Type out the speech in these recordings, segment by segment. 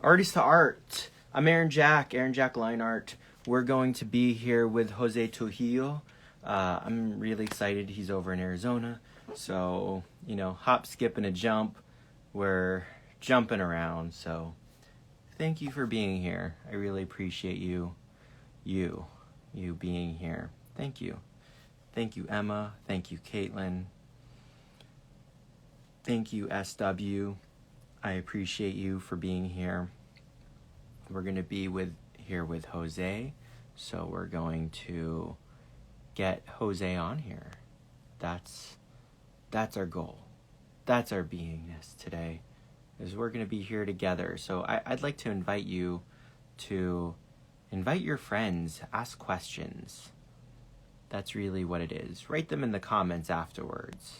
Artist to Art. I'm Aaron Jack Leinart. We're going to be here with Jose Trujillo. I'm really excited. He's over in Arizona. So, hop, skip, and a jump. We're jumping around. So, thank you for being here. I really appreciate you being here. Thank you. Thank you, Emma. Thank you, Caitlin. Thank you, SW. I appreciate you for being here. We're going to be here with Jose, so we're going to get Jose on here. That's our goal. That's our beingness today, is we're going to be here together. So I'd like to invite you to invite your friends, ask questions. That's really what it is. Write them in the comments afterwards.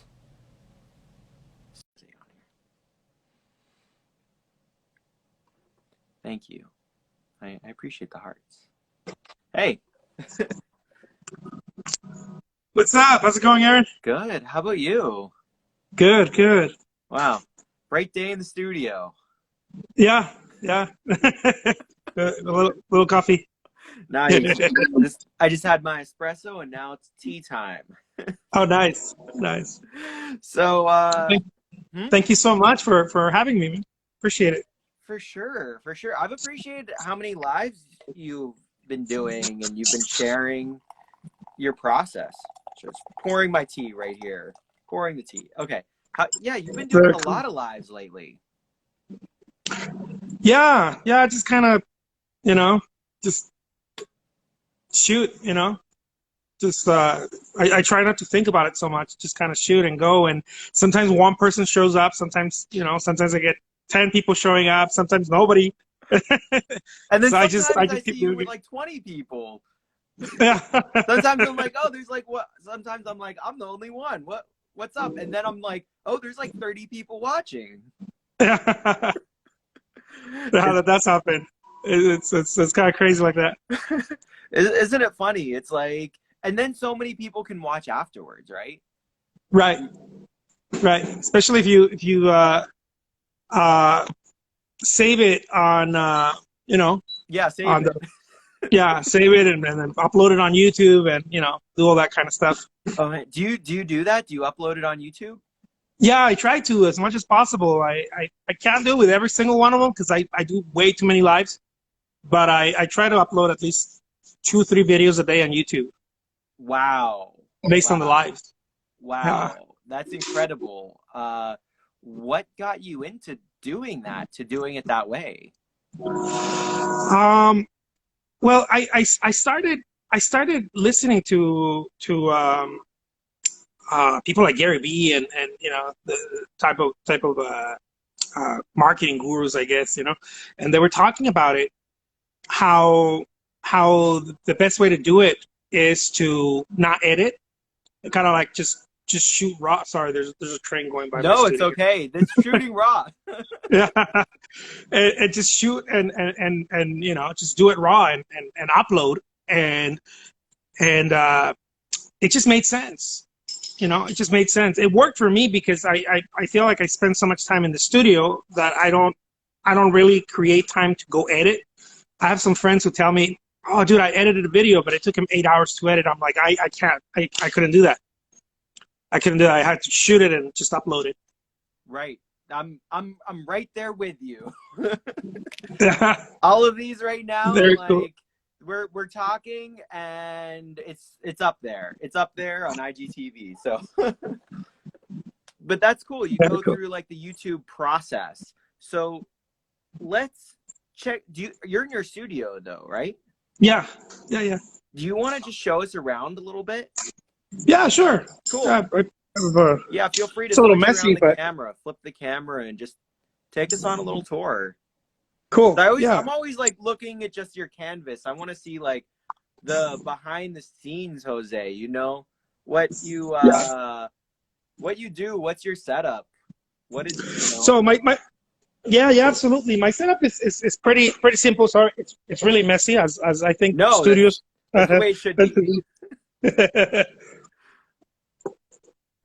Thank you. I appreciate the hearts. Hey. What's up? How's it going, Aaron? Good. How about you? Good, good. Wow. Bright day in the studio. Yeah. A little coffee. Nice. I just had my espresso and now it's tea time. Oh, nice. So, thank you so much for having me. Appreciate it. For sure. I've appreciated how many lives you've been doing and you've been sharing your process. Just pouring my tea right here. Pouring the tea. Okay. You've been doing a lot of lives lately. Yeah. Just kind of, just shoot, just I try not to think about it so much. Just kind of shoot and go. And sometimes one person shows up. Sometimes, sometimes I get 10 people showing up. Sometimes nobody. And then so I see keep you doing with it. like 20 people. Yeah. Sometimes I'm like, oh, there's like what? Sometimes I'm like, I'm the only one. What's up? And then I'm like, oh, there's like 30 people watching. Yeah, that's happened. It's kind of crazy like that. Isn't it funny? It's like, and then so many people can watch afterwards, right? Right. Especially if you save it on Save on it. save it and then upload it on YouTube and do all that kind of stuff. Oh, do you do that? Do you upload it on YouTube? Yeah, I try to as much as possible. I can't do it with every single one of them because I do way too many lives, but I try to upload at least 2-3 videos a day on YouTube. Wow. Based on the lives. Wow. Yeah. That's incredible. What got you into doing it that way? Well, I started listening to people like Gary Vee and the type of marketing gurus, I guess, and they were talking about it, how the best way to do it is to not edit, kind of like just shoot raw. Sorry, there's a train going by. No, it's okay. That's shooting raw. Yeah, and just shoot and just do it raw and upload and it just made sense. It just made sense. It worked for me because I feel like I spend so much time in the studio that I don't really create time to go edit. I have some friends who tell me, "Oh, dude, I edited a video, but it took him 8 hours to edit." I'm like, I can't. I couldn't do that. I had to shoot it and just upload it. Right. I'm right there with you. All of these right now, cool. We're talking and it's up there. It's up there on IGTV. So, but that's cool. You go through like the YouTube process. So let's check. You're in your studio though, right? Yeah. Do you want to just show us around a little bit? Yeah, sure. Cool. Yeah, feel free to it's a little messy, but flip the camera and just take us on a little tour. Cool. I'm always like looking at just your canvas. I want to see like the behind the scenes, Jose. What you do. What's your setup? What is So my absolutely. My setup is pretty simple. Sorry, it's really messy as I think studios. That's the way it should be.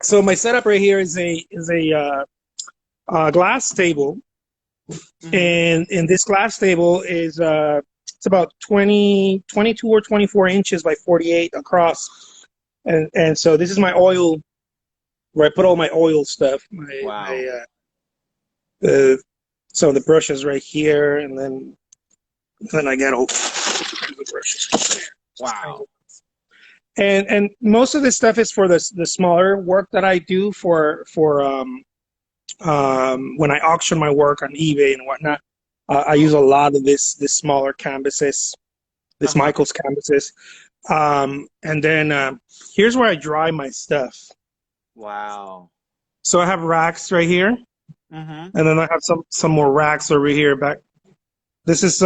So my setup right here is a glass table Mm-hmm. And this glass table is it's about 22 or 24 inches by 48 across. And so this is my oil, where I put all my oil stuff. Wow. So the brushes right here, and then I get all the brushes. Wow. And most of this stuff is for the smaller work that I do for when I auction my work on eBay and whatnot. I use a lot of this smaller canvases, this Uh-huh. Michaels canvases. And then here's where I dry my stuff. Wow. So I have racks right here, Mm-hmm. and then I have some more racks over here back. This is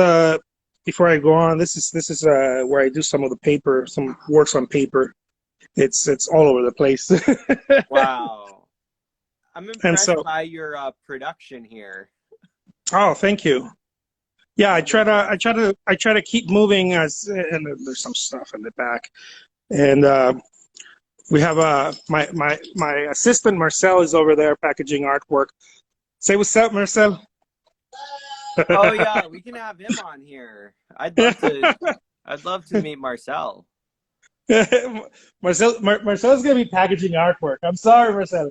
before I go on. This is where I do some of the paper, some works on paper. It's all over the place. Wow. I'm And impressed so, by your production here. oh, thank you. Yeah, I'm impressed. I try to keep moving as, and there's some stuff in the back. And we have my assistant Marcel is over there packaging artwork. Say what's up, Marcel. Oh yeah, we can have him on here. I'd love to meet Marcel. Marcel's gonna be packaging artwork. I'm sorry, Marcel.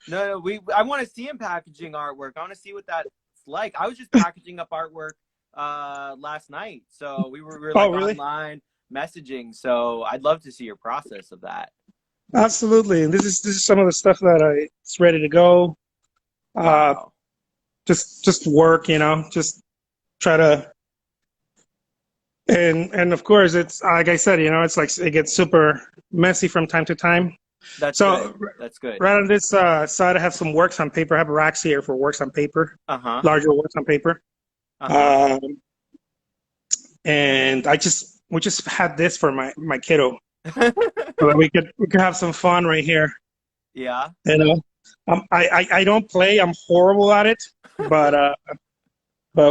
No, no, I want to see him packaging artwork. I want to see what that's like. I was just packaging up artwork last night. So we were Oh, like really? online messaging. So I'd love to see your process of that. Absolutely. And this is some of the stuff that it's ready to go. Uh, Wow. just work, just try to. And of course, it's like I said, it's like it gets super messy from time to time. That's good. So That's good. right on this side, I have some works on paper. I have racks here for works on paper, Uh-huh. larger works on paper. Uh-huh. Um, and we just had this for my kiddo, so that we could have some fun right here. Yeah. You know, I don't play. I'm horrible at it, but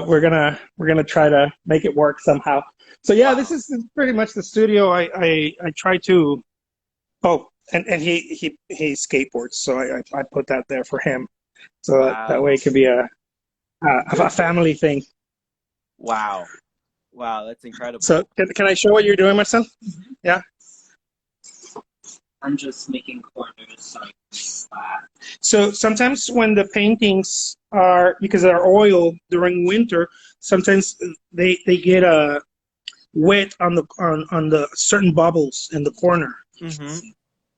we're gonna try to make it work somehow. So yeah, Wow. this is pretty much the studio. I try to. Oh, and he skateboards, so I put that there for him, so that way Wow. it could be a family thing. Wow. Wow, that's So incredible. can I show what you're doing, myself? Yeah. I'm just making corners so I can slap. So sometimes when the paintings are, because they're oil during winter, sometimes they get wet on the certain bubbles in the corner. Mm-hmm.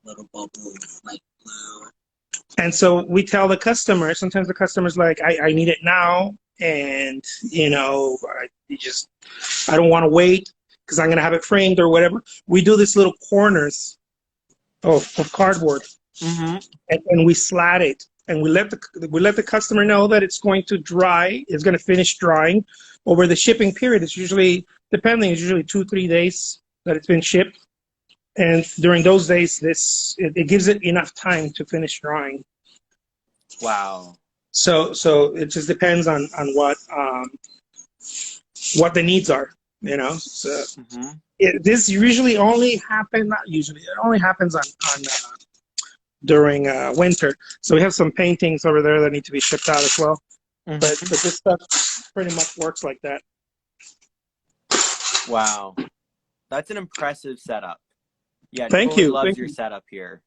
Little bubbles like blue. And so we tell the customer, sometimes the customer's like, I need it now. And, I don't want to wait because I'm going to have it framed or whatever. We do these little corners of cardboard, Mm-hmm. and we slat it. And we let the customer know that it's going to dry, it's going to finish drying over the shipping period. It's usually, depending, it's usually 2-3 days that it's been shipped. And during those days, it gives it enough time to finish drying. Wow. So it just depends on what the needs are, So Mm-hmm. this usually only happen not usually it only happens on during winter. So we have some paintings over there that need to be shipped out as well. But Mm-hmm. this stuff pretty much works like that. Wow. That's an impressive setup. Yeah, Thank totally you, loves thank your you. setup here.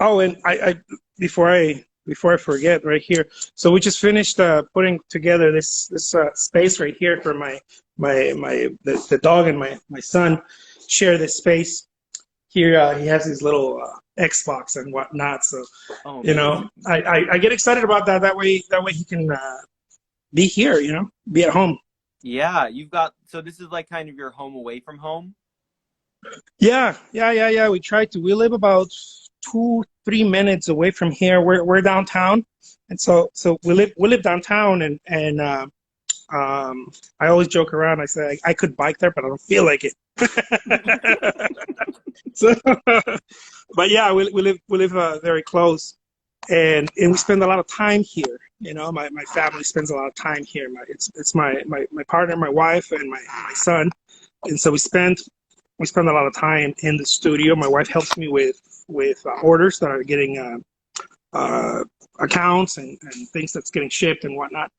Oh, and I before I forget, right here. So we just finished putting together this space right here for the dog and my son share this space. Here he has his little Xbox and whatnot. So Oh, amazing. I get excited about that. That way he can be here. Be at home. Yeah, so this is like kind of your home away from home? Yeah. We try to. We live about 2-3 minutes away from here. We're downtown, and so we live downtown, and I always joke around. I say I could bike there, but I don't feel like it. So, but yeah, we live very close, and we spend a lot of time here. My family spends a lot of time here. It's my partner, my wife, and my son, and so we spend a lot of time in the studio. My wife helps me with orders that are getting accounts and things that's getting shipped and whatnot.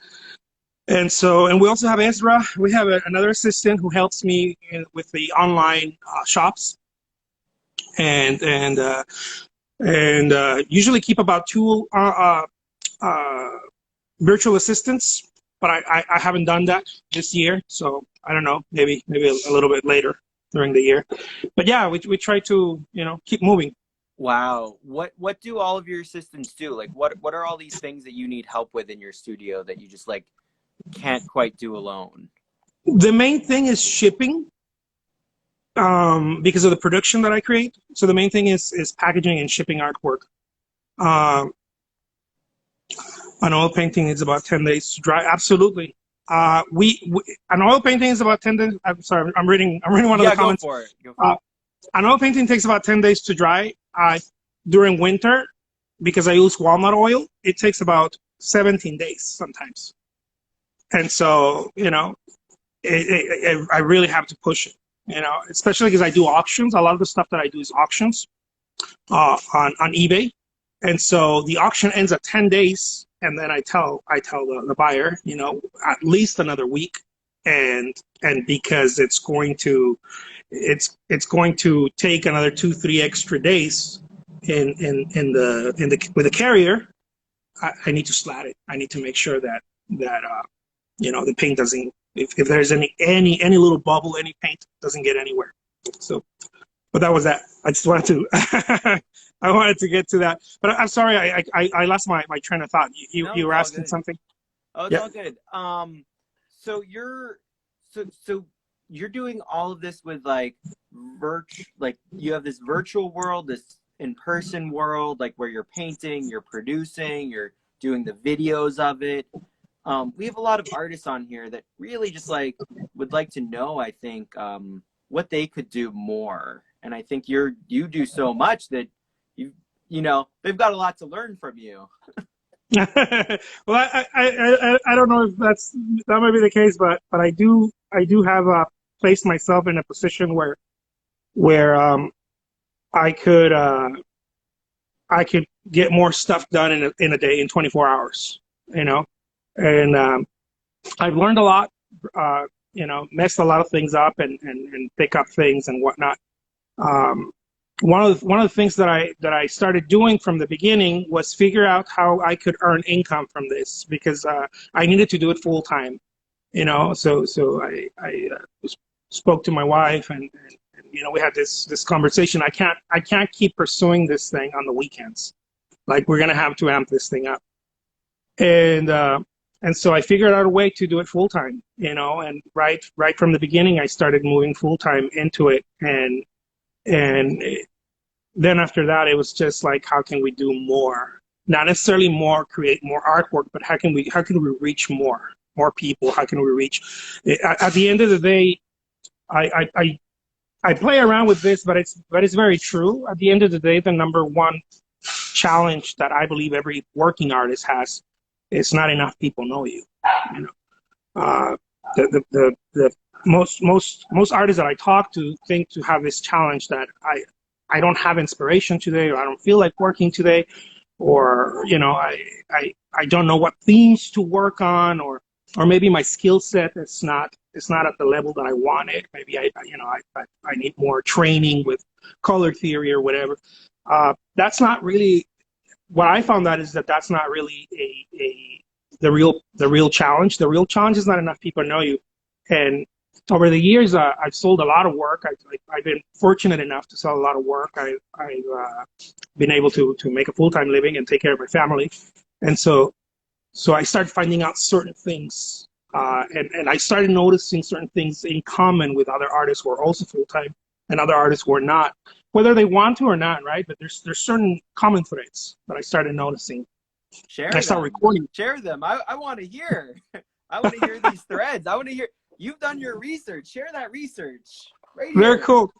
And so, and we also have Ezra. We have another assistant who helps me with the online shops, and usually keep about two virtual assistants. But I haven't done that this year, so I don't know. Maybe a little bit later during the year. But yeah, we try to keep moving. Wow. What do all of your assistants do? Like what are all these things that you need help with in your studio that you just like can't quite do alone? The main thing is shipping, because of the production that I create. So the main thing is packaging and shipping artwork. An oil painting is about 10 days to dry. Absolutely. An oil painting is about 10 days. I'm sorry, I'm reading one of the comments. Go for it. Go for it. An oil painting takes about 10 days to dry. During winter, because I use walnut oil, it takes about 17 days sometimes. And so, I really have to push it, especially because I do auctions. A lot of the stuff that I do is auctions on eBay. And so the auction ends at 10 days. And then I tell the buyer, at least another week. And because it's going to take another 2-3 extra days with the carrier, I need to slat it. I need to make sure that the paint doesn't, if there's any little bubble, any paint doesn't get anywhere. So, but that was that. I just wanted to I wanted to get to that. But I'm sorry, I lost my train of thought. You were asking good. something? Oh, it's all good. So you're doing all of this with like you have this virtual world, this in-person world, like where you're painting, you're producing, you're doing the videos of it. We have a lot of artists on here that really just like would like to know, I think, what they could do more. And I think you do so much that they've got a lot to learn from you. Well, I don't know if that might be the case, but I do have placed myself in a position where I could get more stuff done in a day, in 24 hours, and I've learned a lot, messed a lot of things up and pick up things and whatnot. One of the things that I started doing from the beginning was figure out how I could earn income from this, because I needed to do it full time, So I spoke to my wife and we had this conversation. I can't keep pursuing this thing on the weekends. Like, we're gonna have to amp this thing up, and so I figured out a way to do it full time, and right from the beginning I started moving full time into it, and then after that, it was just like, how can we do more? Not necessarily create more artwork, but how can we reach more people? How can we reach? At the end of the day, I play around with this, but it's very true. At the end of the day, the number one challenge that I believe every working artist has is not enough people know you. The most artists that I talk to think to have this challenge that I don't have inspiration today, or I don't feel like working today, or I don't know what themes to work on, or maybe my skill set is not at the level that I want it. Maybe I need more training with color theory or whatever. That's not really what I found out, is that's not really the real challenge. The real challenge is not enough people know you. And over the years, I've sold a lot of work. I've been fortunate enough to sell a lot of work. I've been able to make a full-time living and take care of my family. And so I started finding out certain things, and I started noticing certain things in common with other artists who are also full-time and other artists who are not, whether they want to or not, right? But there's certain common threads that I started noticing. Share them. I want to hear. I want to hear these threads. I want to hear. You've done your research. Share that research. Right here. Very cool.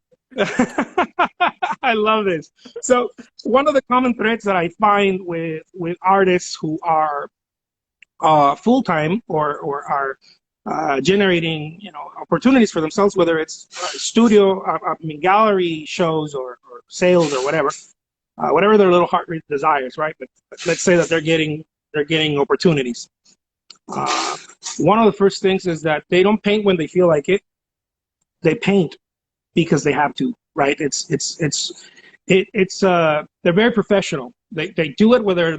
I love this. So one of the common threads that I find with artists who are full-time or are generating opportunities for themselves, whether it's studio, gallery shows or sales or whatever, whatever their little heart desires, right? But let's say that they're getting opportunities. One of the first things is that they don't paint when they feel like it. They paint because they have to, right? They're very professional. They do it whether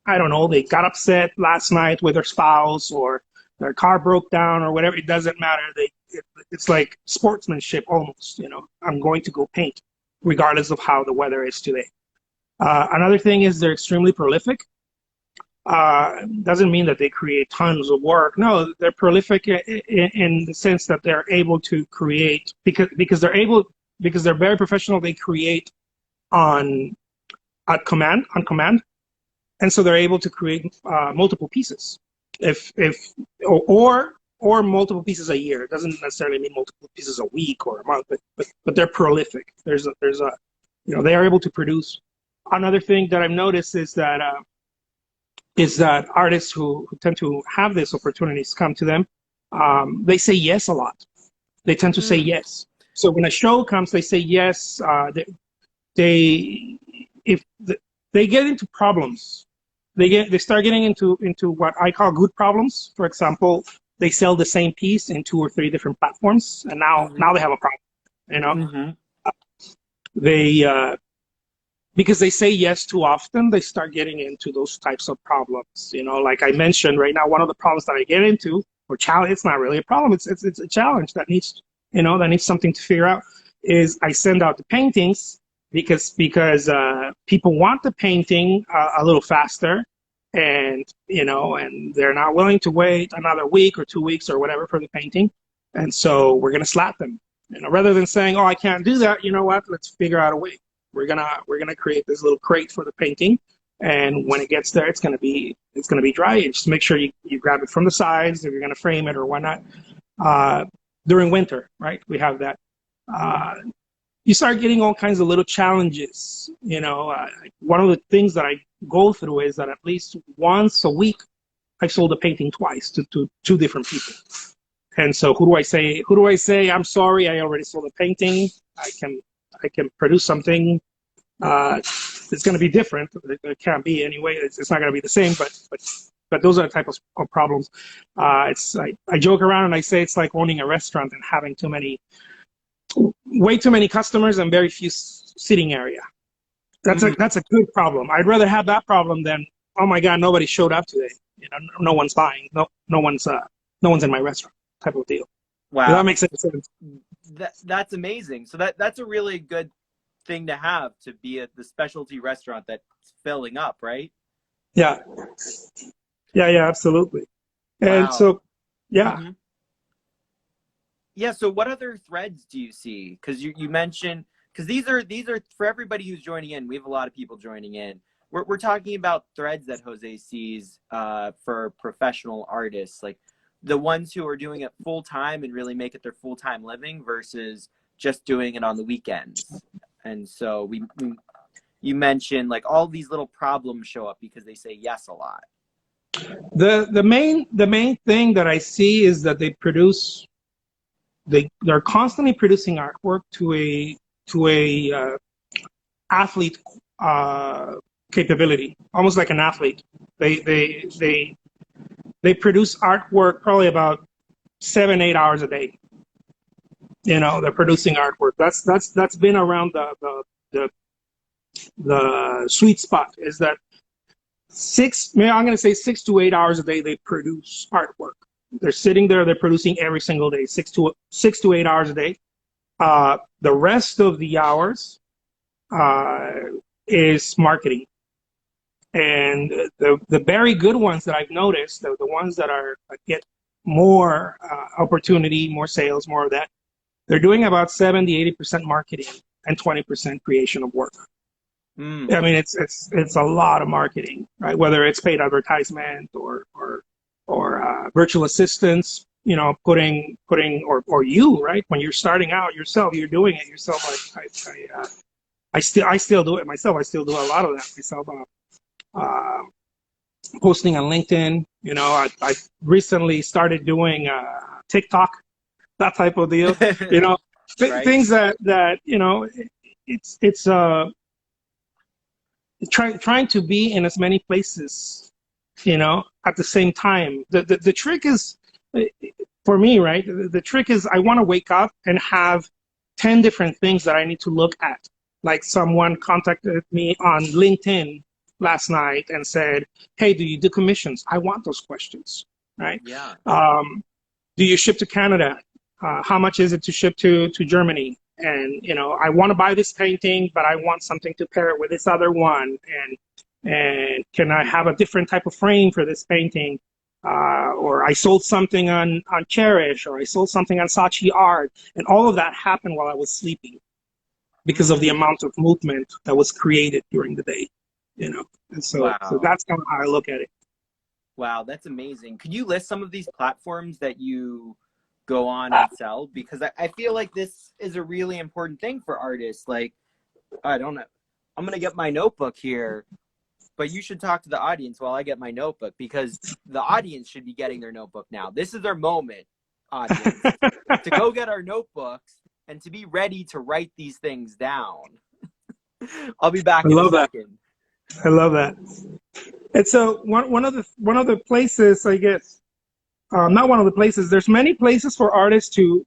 I don't know, they got upset last night with their spouse or their car broke down or whatever. It doesn't matter. It's like sportsmanship almost. I'm going to go paint regardless of how the weather is today. Another thing is they're extremely prolific. Doesn't mean that they create tons of work. No, they're prolific in the sense that they're able to create because they're very professional. They create on command, and so they're able to create multiple pieces, or multiple pieces a year. It doesn't necessarily mean multiple pieces a week or a month, but they're prolific. They are able to produce. Another thing that I've noticed is that artists who tend to have these opportunities come to them, they say yes a lot. They tend to say yes. So when a show comes, they say yes. They get into problems. They start getting into what I call good problems. For example, they sell the same piece in 2 or 3 different platforms, and now they have a problem. They because they say yes too often, they start getting into those types of problems. Like I mentioned, right now, one of the problems that I get into, or challenge, it's not really a problem. It's a challenge that needs something to figure out. Is I send out the paintings because people want the painting a little faster, and they're not willing to wait another week or 2 weeks or whatever for the painting, and so we're gonna slap them. Rather than saying, "Oh, I can't do that," you know what? Let's figure out a way. We're gonna create this little crate for the painting, and when it gets there, it's gonna be dry. And just make sure you grab it from the sides if you're gonna frame it or whatnot. During winter, right? We have that. You start getting all kinds of little challenges. One of the things that I go through is that at least once a week, I sold a painting twice to 2 different people. And so who do I say? I'm sorry, I already sold a painting. I can produce something. It's going to be different. It can't be anyway. It's not going to be the same. But those are the type of problems. I joke around and I say it's like owning a restaurant and having way too many customers and very few seating area. That's a good problem. I'd rather have that problem than, oh my God, nobody showed up today. No one's buying. No one's in my restaurant type of deal. Wow. Does that make sense? That's amazing. So that's a really good thing to have, to be at the specialty restaurant that's filling up, right? Yeah, absolutely. And wow. So, yeah. Yeah. So what other threads do you see? Because you mentioned, because these are for everybody who's joining in. We have a lot of people joining in. We're talking about threads that Jose sees for professional artists, like the ones who are doing it full time and really make it their full time living versus just doing it on the weekends. And so you mentioned like all these little problems show up because they say yes a lot. The main thing that I see is that they're constantly producing artwork to a athlete capability, almost like an athlete. They produce artwork probably about 7-8 hours a day. They're producing artwork. That's been around the sweet spot, is that I'm going to say 6 to 8 hours a day they produce artwork. They're sitting there, they're producing every single day, 6 to 8 hours a day. The rest of the hours is marketing. And the very good ones that I've noticed, the ones that get more opportunity, more sales, more of that, they're doing about 70-80% marketing and 20% creation of work. I mean, it's a lot of marketing, right? Whether it's paid advertisement or virtual assistants, putting or you, right? When you're starting out yourself, you're doing it yourself. I still do it myself. I still do a lot of that myself. Posting on LinkedIn. I recently started doing TikTok, that type of deal. Right. Things that it's trying to be in as many places, at the same time. The trick is, for me, right? The trick is I want to wake up and have 10 different things that I need to look at. Like someone contacted me on LinkedIn last night and said, "Hey, do you do commissions?" I want those questions, right? Yeah. Do you ship to Canada? How much is it to ship to Germany? And I want to buy this painting, but I want something to pair it with this other one. And can I have a different type of frame for this painting? Or I sold something on Cherish, or I sold something on Saatchi Art, and all of that happened while I was sleeping because of the amount of movement that was created during the day. And so Wow. that's kind of how I look at it. Wow, that's amazing. Could you list some of these platforms that you go on and sell? Because I feel like this is a really important thing for artists. Like, I don't know. I'm going to get my notebook here, but you should talk to the audience while I get my notebook, because the audience should be getting their notebook now. This is their moment, audience, to go get our notebooks and to be ready to write these things down. I'll be back in a second. I love that. And so one of the places, I guess, not one of the places. There's many places for artists to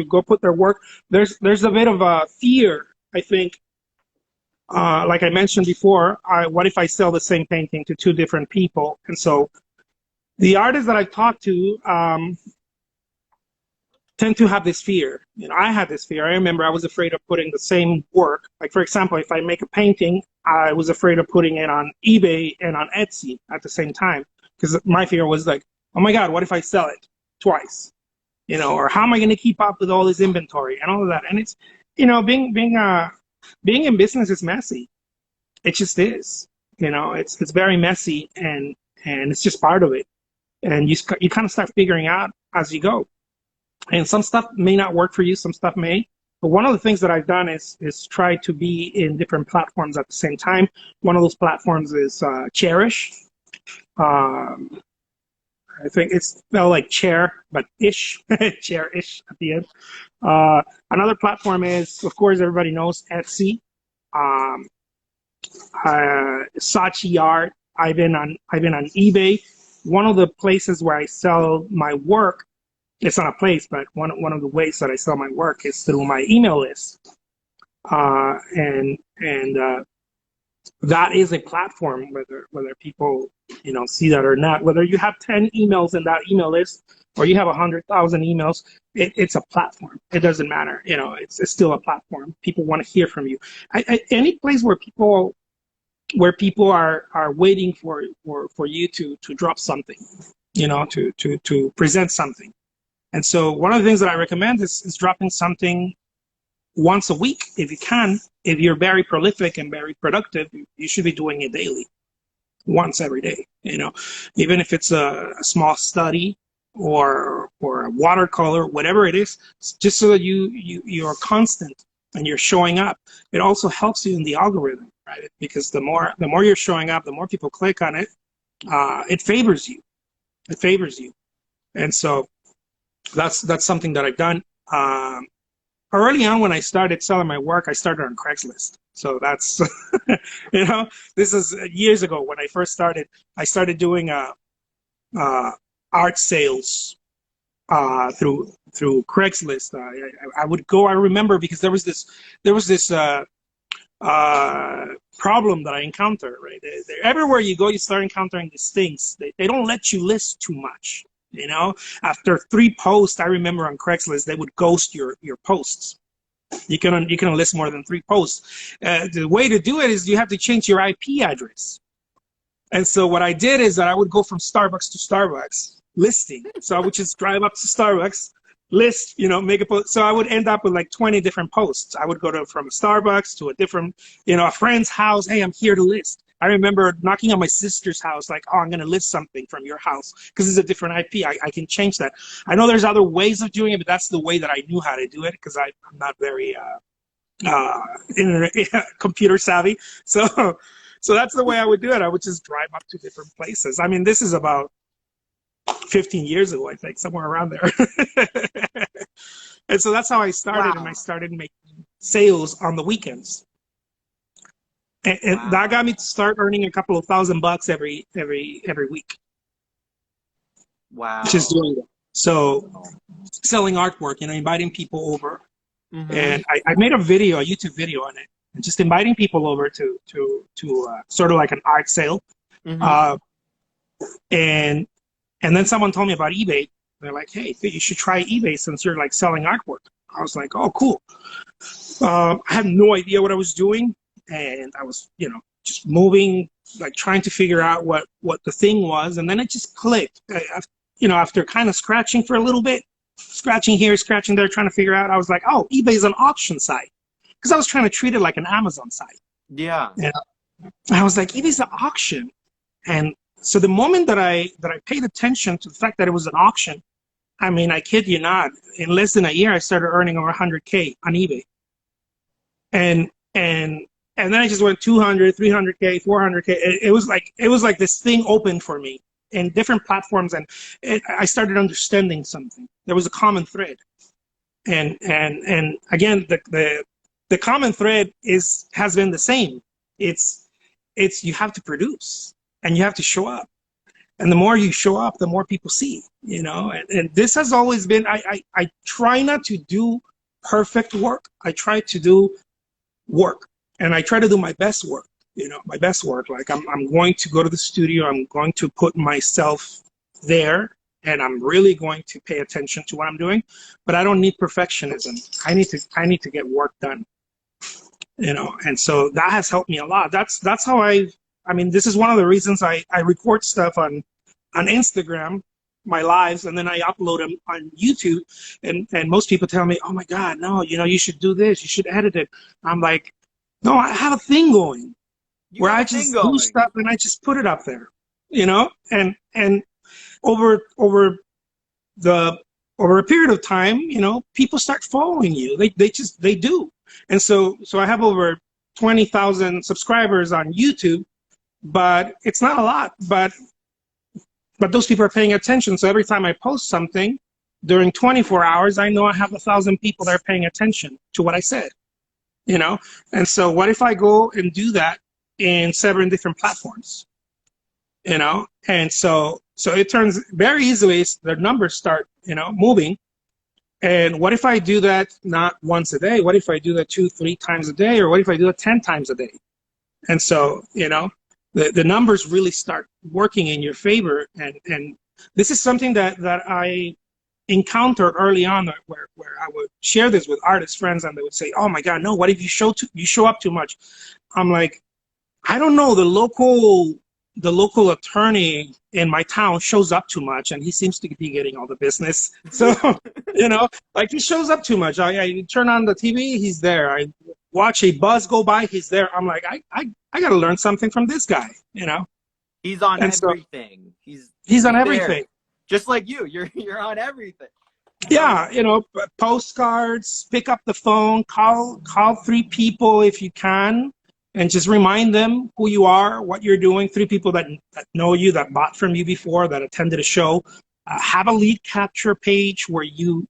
go put their work. There's a bit of a fear, I think. Like I mentioned before, what if I sell the same painting to two different people? And so the artists that I talk to tend to have this fear. I had this fear. I remember I was afraid of putting the same work. Like, for example, if I make a painting, I was afraid of putting it on eBay and on Etsy at the same time, because my fear was like, oh my God, what if I sell it twice? Or how am I going to keep up with all this inventory and all of that? And it's, being in business is messy. It just is. It's very messy, and it's just part of it. And you kind of start figuring out as you go. And some stuff may not work for you, some stuff may. But one of the things that I've done is try to be in different platforms at the same time. One of those platforms is Cherish. I think it's spelled like chair, but ish, chair-ish at the end. Another platform is, of course, everybody knows Etsy. Saatchi Art. I've been on eBay. One of the places where I sell my work, it's not a place, but one of the ways that I sell my work is through my email list. And that is a platform, whether people see that or not. Whether you have 10 emails in that email list or you have 100,000 emails, it's a platform. It doesn't matter. It's still a platform. People want to hear from you. Any place where people are waiting for you to drop something, to present something. And so one of the things that I recommend is dropping something once a week if you can. If you're very prolific and very productive, you should be doing it daily, once every day. Even if it's a small study or a watercolor, whatever it is, just so that you're constant and you're showing up. It also helps you in the algorithm, right? Because the more you're showing up, the more people click on it. It favors you. It favors you. And so that's something that I've done. Early on, when I started selling my work, I started on Craigslist. So that's, this is years ago when I first started. I started doing art sales through Craigslist. I would go. I remember because there was this problem that I encountered. Right, everywhere you go, you start encountering these things. They don't let you list too much. After 3 posts, I remember on Craigslist, they would ghost your posts. You can list more than 3 posts. The way to do it is you have to change your IP address. And so what I did is that I would go from Starbucks to Starbucks listing. So I would just drive up to Starbucks, list, make a post. So I would end up with like 20 different posts. I would go from Starbucks to a different, a friend's house. Hey, I'm here to list. I remember knocking on my sister's house, like, oh, I'm going to list something from your house because it's a different IP. I can change that. I know there's other ways of doing it, but that's the way that I knew how to do it because I'm not very computer savvy. So that's the way I would do it. I would just drive up to different places. I mean, this is about 15 years ago, I think, somewhere around there. And so that's how I started, wow. And I started making sales on the weekends. And that got me to start earning a couple of $1,000 every week. Wow. Just doing that. So selling artwork, inviting people over. And I made a YouTube video on it, and just inviting people over to sort of like an art sale. And then someone told me about eBay. They're like, hey, you should try eBay since you're like selling artwork. I was like, oh, cool. I had no idea what I was doing, and I was, just moving, like trying to figure out what the thing was, and then it just clicked. After kind of scratching for a little bit, scratching here, scratching there, trying to figure out, I was like, oh, eBay is an auction site, because I was trying to treat it like an Amazon site. Yeah. And I was like, eBay's an auction, and so the moment that I paid attention to the fact that it was an auction, I mean, I kid you not, in less than a year, I started earning over 100K on eBay. And then I just went 200, 300K, 400K. It was like this thing opened for me in different platforms, and I started understanding something. There was a common thread. And again, the common thread has been the same. It's you have to produce and you have to show up. And the more you show up, the more people see, and this has always been, I try not to do perfect work. I try to do work, and I try to do my best work, my best work. Like I'm going to go to the studio, I'm going to put myself there, and I'm really going to pay attention to what I'm doing, but I don't need perfectionism. I need to get work done, and so that has helped me a lot. That's how I mean, this is one of the reasons I record stuff on Instagram, my lives, and then I upload them on YouTube. And most people tell me, oh my God, no, you should do this, you should edit it. I'm like, no, I have a thing going where I just do stuff and I just put it up there, and over a period of time, people start following you. They do. And so I have over 20,000 subscribers on YouTube, but it's not a lot, but those people are paying attention. So every time I post something during 24 hours, I know I have 1,000 people that are paying attention to what I said, And so what if I go and do that in 7 different platforms, And so it turns very easily, the numbers start, moving. And what if I do that not once a day? What if I do that 2-3 times a day? Or what if I do it 10 times a day? And so, the numbers really start working in your favor. And this is something that I encountered early on, where I would share this with artist friends, and they would say, oh my God, no, what if you show up too much? I'm like, I don't know, the local attorney in my town shows up too much, and he seems to be getting all the business. So, like, he shows up too much. I turn on the TV, he's there. I watch a bus go by, he's there. I'm like, I got to learn something from this guy, He's on everything. He's on everything. Just like you, you're on everything. Yeah, postcards, pick up the phone, call 3 people if you can, and just remind them who you are, what you're doing. 3 people that know you, that bought from you before, that attended a show. Have a lead capture page where you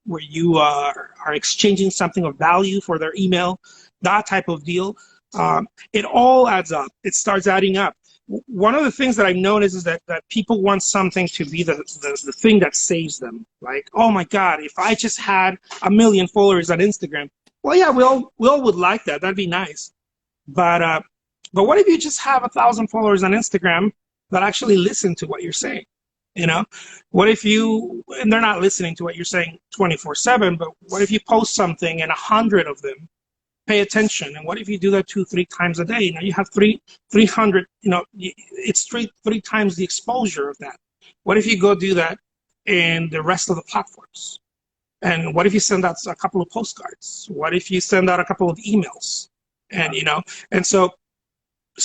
are exchanging something of value for their email, that type of deal. It all adds up. It starts adding up. One of the things that I've noticed is that people want something to be the thing that saves them. Like, oh my God, if I just had 1 million followers on Instagram. Well, yeah, we all would like that. That'd be nice. But what if you just have 1,000 followers on Instagram that actually listen to what you're saying? What if and they're not listening to what you're saying 24/7, but what if you post something and 100 of them pay attention? And what if you do that 2-3 times a day? You have 300, it's three times the exposure of that. What if you go do that in the rest of the platforms? And what if you send out a couple of postcards? What if you send out a couple of emails? And, and so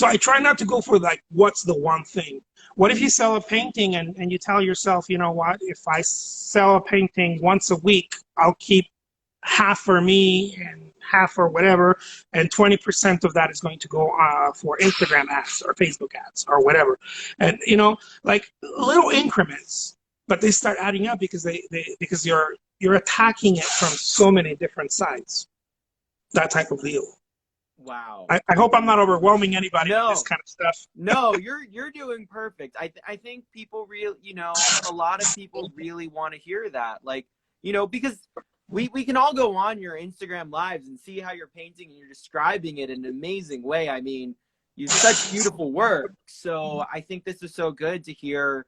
I try not to go for like, what's the one thing? What if you sell a painting and you tell yourself, you know what, if I sell a painting once a week, I'll keep half for me and half for whatever, and 20% of that is going to go for Instagram ads or Facebook ads or whatever. And, like little increments, but they start adding up because because you're attacking it from so many different sides, that type of deal. Wow. I hope I'm not overwhelming anybody with this No, kind of stuff. no, you're doing perfect. I think people real, a lot of people really want to hear that. Like, because we can all go on your Instagram lives and see how you're painting and you're describing it in an amazing way. I mean, you such beautiful work. So I think this is so good to hear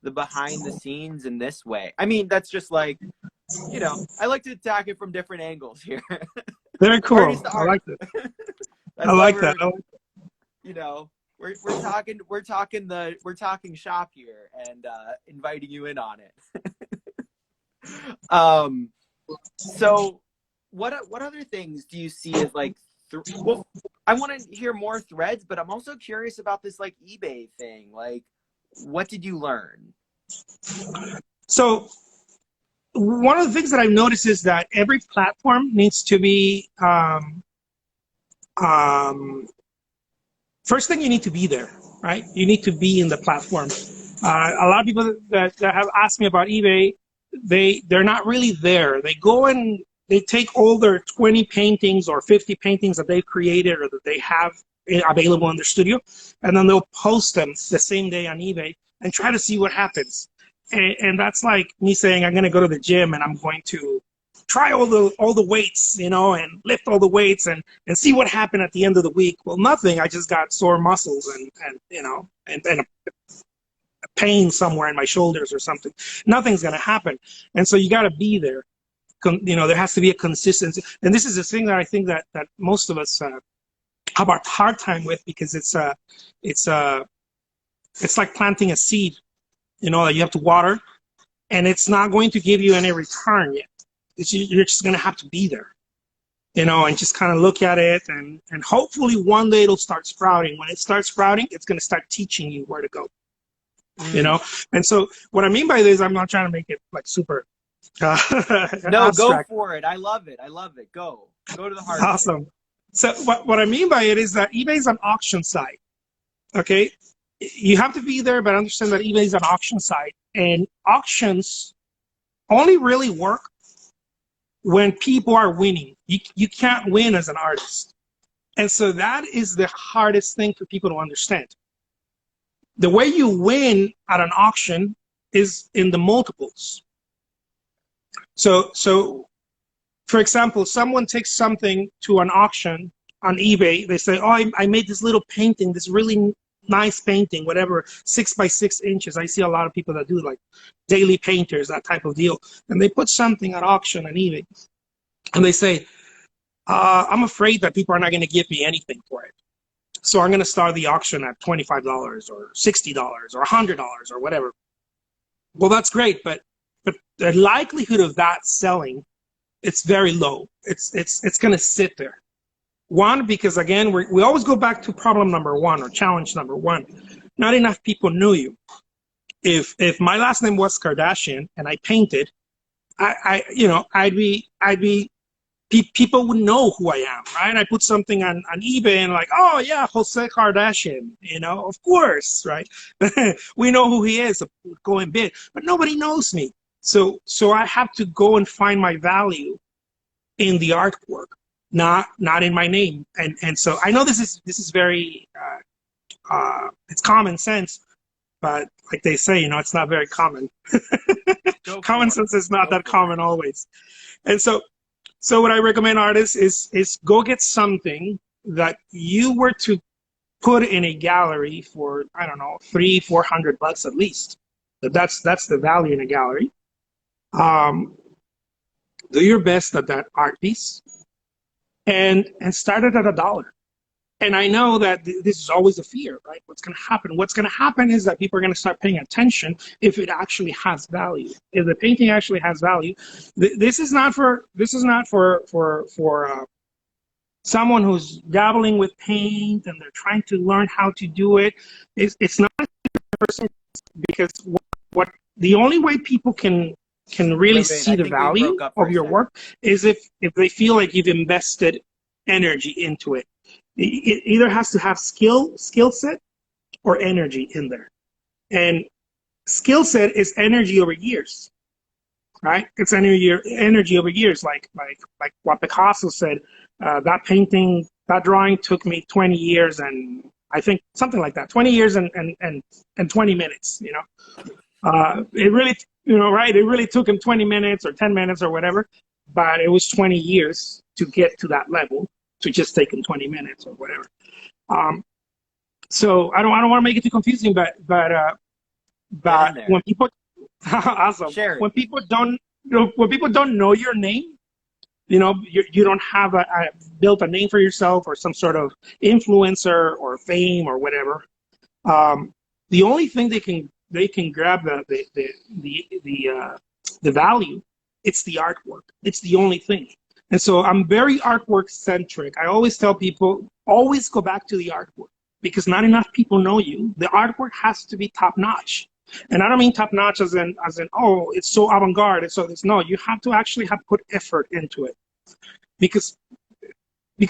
the behind the scenes in this way. I mean, that's just like, I like to attack it from different angles here. Very Art cool. is the I art. like that. I That's why like that. we're talking shop here and inviting you in on it. um so what other things do you see as like well, I want to hear more threads, but I'm also curious about this like eBay thing. Like, what did you learn? So one of the things that I've noticed is that every platform needs to be first thing, you need to be there, right? You need to be in the platform. A lot of people that have asked me about eBay, they're not really there. They go and they take all their 20 paintings or 50 paintings that they've created or that they have available in their studio, and then they'll post them the same day on eBay and try to see what happens. And that's like me saying I'm going to go to the gym and I'm going to try all the weights, and lift all the weights and see what happened at the end of the week. Well, nothing. I just got sore muscles and a pain somewhere in my shoulders or something. Nothing's going to happen. And so you got to be there. There has to be a consistency. And this is the thing that I think that most of us have a hard time with, because it's like planting a seed, that you have to water, and it's not going to give you any return yet. You're just going to have to be there, and just kind of look at it, and hopefully one day it'll start sprouting. When it starts sprouting, it's going to start teaching you where to go, And so what I mean by this, I'm not trying to make it like super no, abstract. Go for it. I love it. Go to the heart. Awesome. So what I mean by it is that eBay is an auction site. Okay, you have to be there, but understand that eBay is an auction site, and auctions only really work when people are winning. You can't win as an artist. And so that is the hardest thing for people to understand. The way you win at an auction is in the multiples. So for example, someone takes something to an auction on eBay. They say, oh, I made this little painting, this really nice painting, whatever, 6 by 6 inches. I see a lot of people that do like daily painters, that type of deal. And they put something at auction on eBay. And they say, I'm afraid that people are not going to give me anything for it. So I'm going to start the auction at $25 or $60 or $100 or whatever. Well, that's great, but the likelihood of that selling, it's very low. It's going to sit there. One, because again, we always go back to problem number one or challenge number one. Not enough people knew you. If my last name was Kardashian and I painted, I'd be people would know who I am, right? I put something on eBay and like, oh yeah, Jose Kardashian, of course, right? We know who he is, going big, but nobody knows me. So I have to go and find my value in the artwork, not in my name. And so I know this is very it's common sense, but like they say, it's not very common. Common sense is not that common always. And so what I recommend artists is go get something that you were to put in a gallery for, I don't know, $300-400 at least. That's the value in a gallery. Do your best at that art piece, and start it at $1. And I know that this is always a fear, right? What's going to happen? What's going to happen is that people are going to start paying attention if it actually has value. If the painting actually has value, this is not for someone who's dabbling with paint and they're trying to learn how to do it. It's not a person, because what the only way people can really see the value of your work is if they feel like you've invested energy into it. It either has to have skill set or energy in there. And skill set is energy over years, right? It's energy over years. Like what Picasso said, that painting That drawing took me 20 years and I think something like that, 20 years and 20 minutes, you know. It really, you know, right? It really took him 20 minutes or 10 minutes or whatever, but it was 20 years to get to that level to just take him 20 minutes or whatever. So I don't want to make it too confusing, but when people, awesome, Share it. when people don't, you know, when people don't know your name, you know, you don't have built a name for yourself or some sort of influencer or fame or whatever. The only thing they can grab the value, it's the artwork. It's the only thing. And so I'm very artwork centric. I always tell people, always go back to the artwork because not enough people know you. The artwork has to be top notch. And I don't mean top notch as in, oh, it's so avant-garde. No, you have to actually have put effort into it because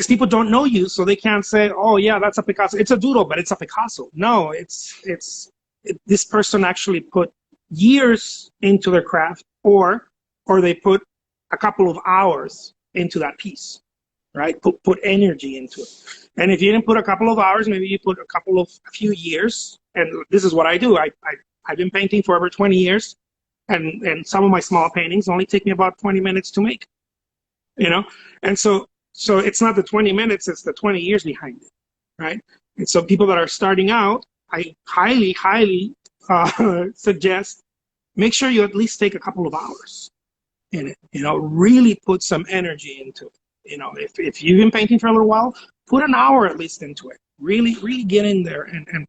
people don't know you, so they can't say, oh yeah, that's a Picasso. It's a doodle, but it's a Picasso. No, this person actually put years into their craft or they put a couple of hours into that piece, right? Put energy into it. And if you didn't put a couple of hours, maybe you put a few years. And this is what I do. I've been painting for over 20 years, and some of my small paintings only take me about 20 minutes to make, you know? And so it's not the 20 minutes, it's the 20 years behind it, right? And so people that are starting out, I highly suggest make sure you at least take a couple of hours in it, you know, really put some energy into it. You know, if you've been painting for a little while, put an hour at least into it. Really get in there and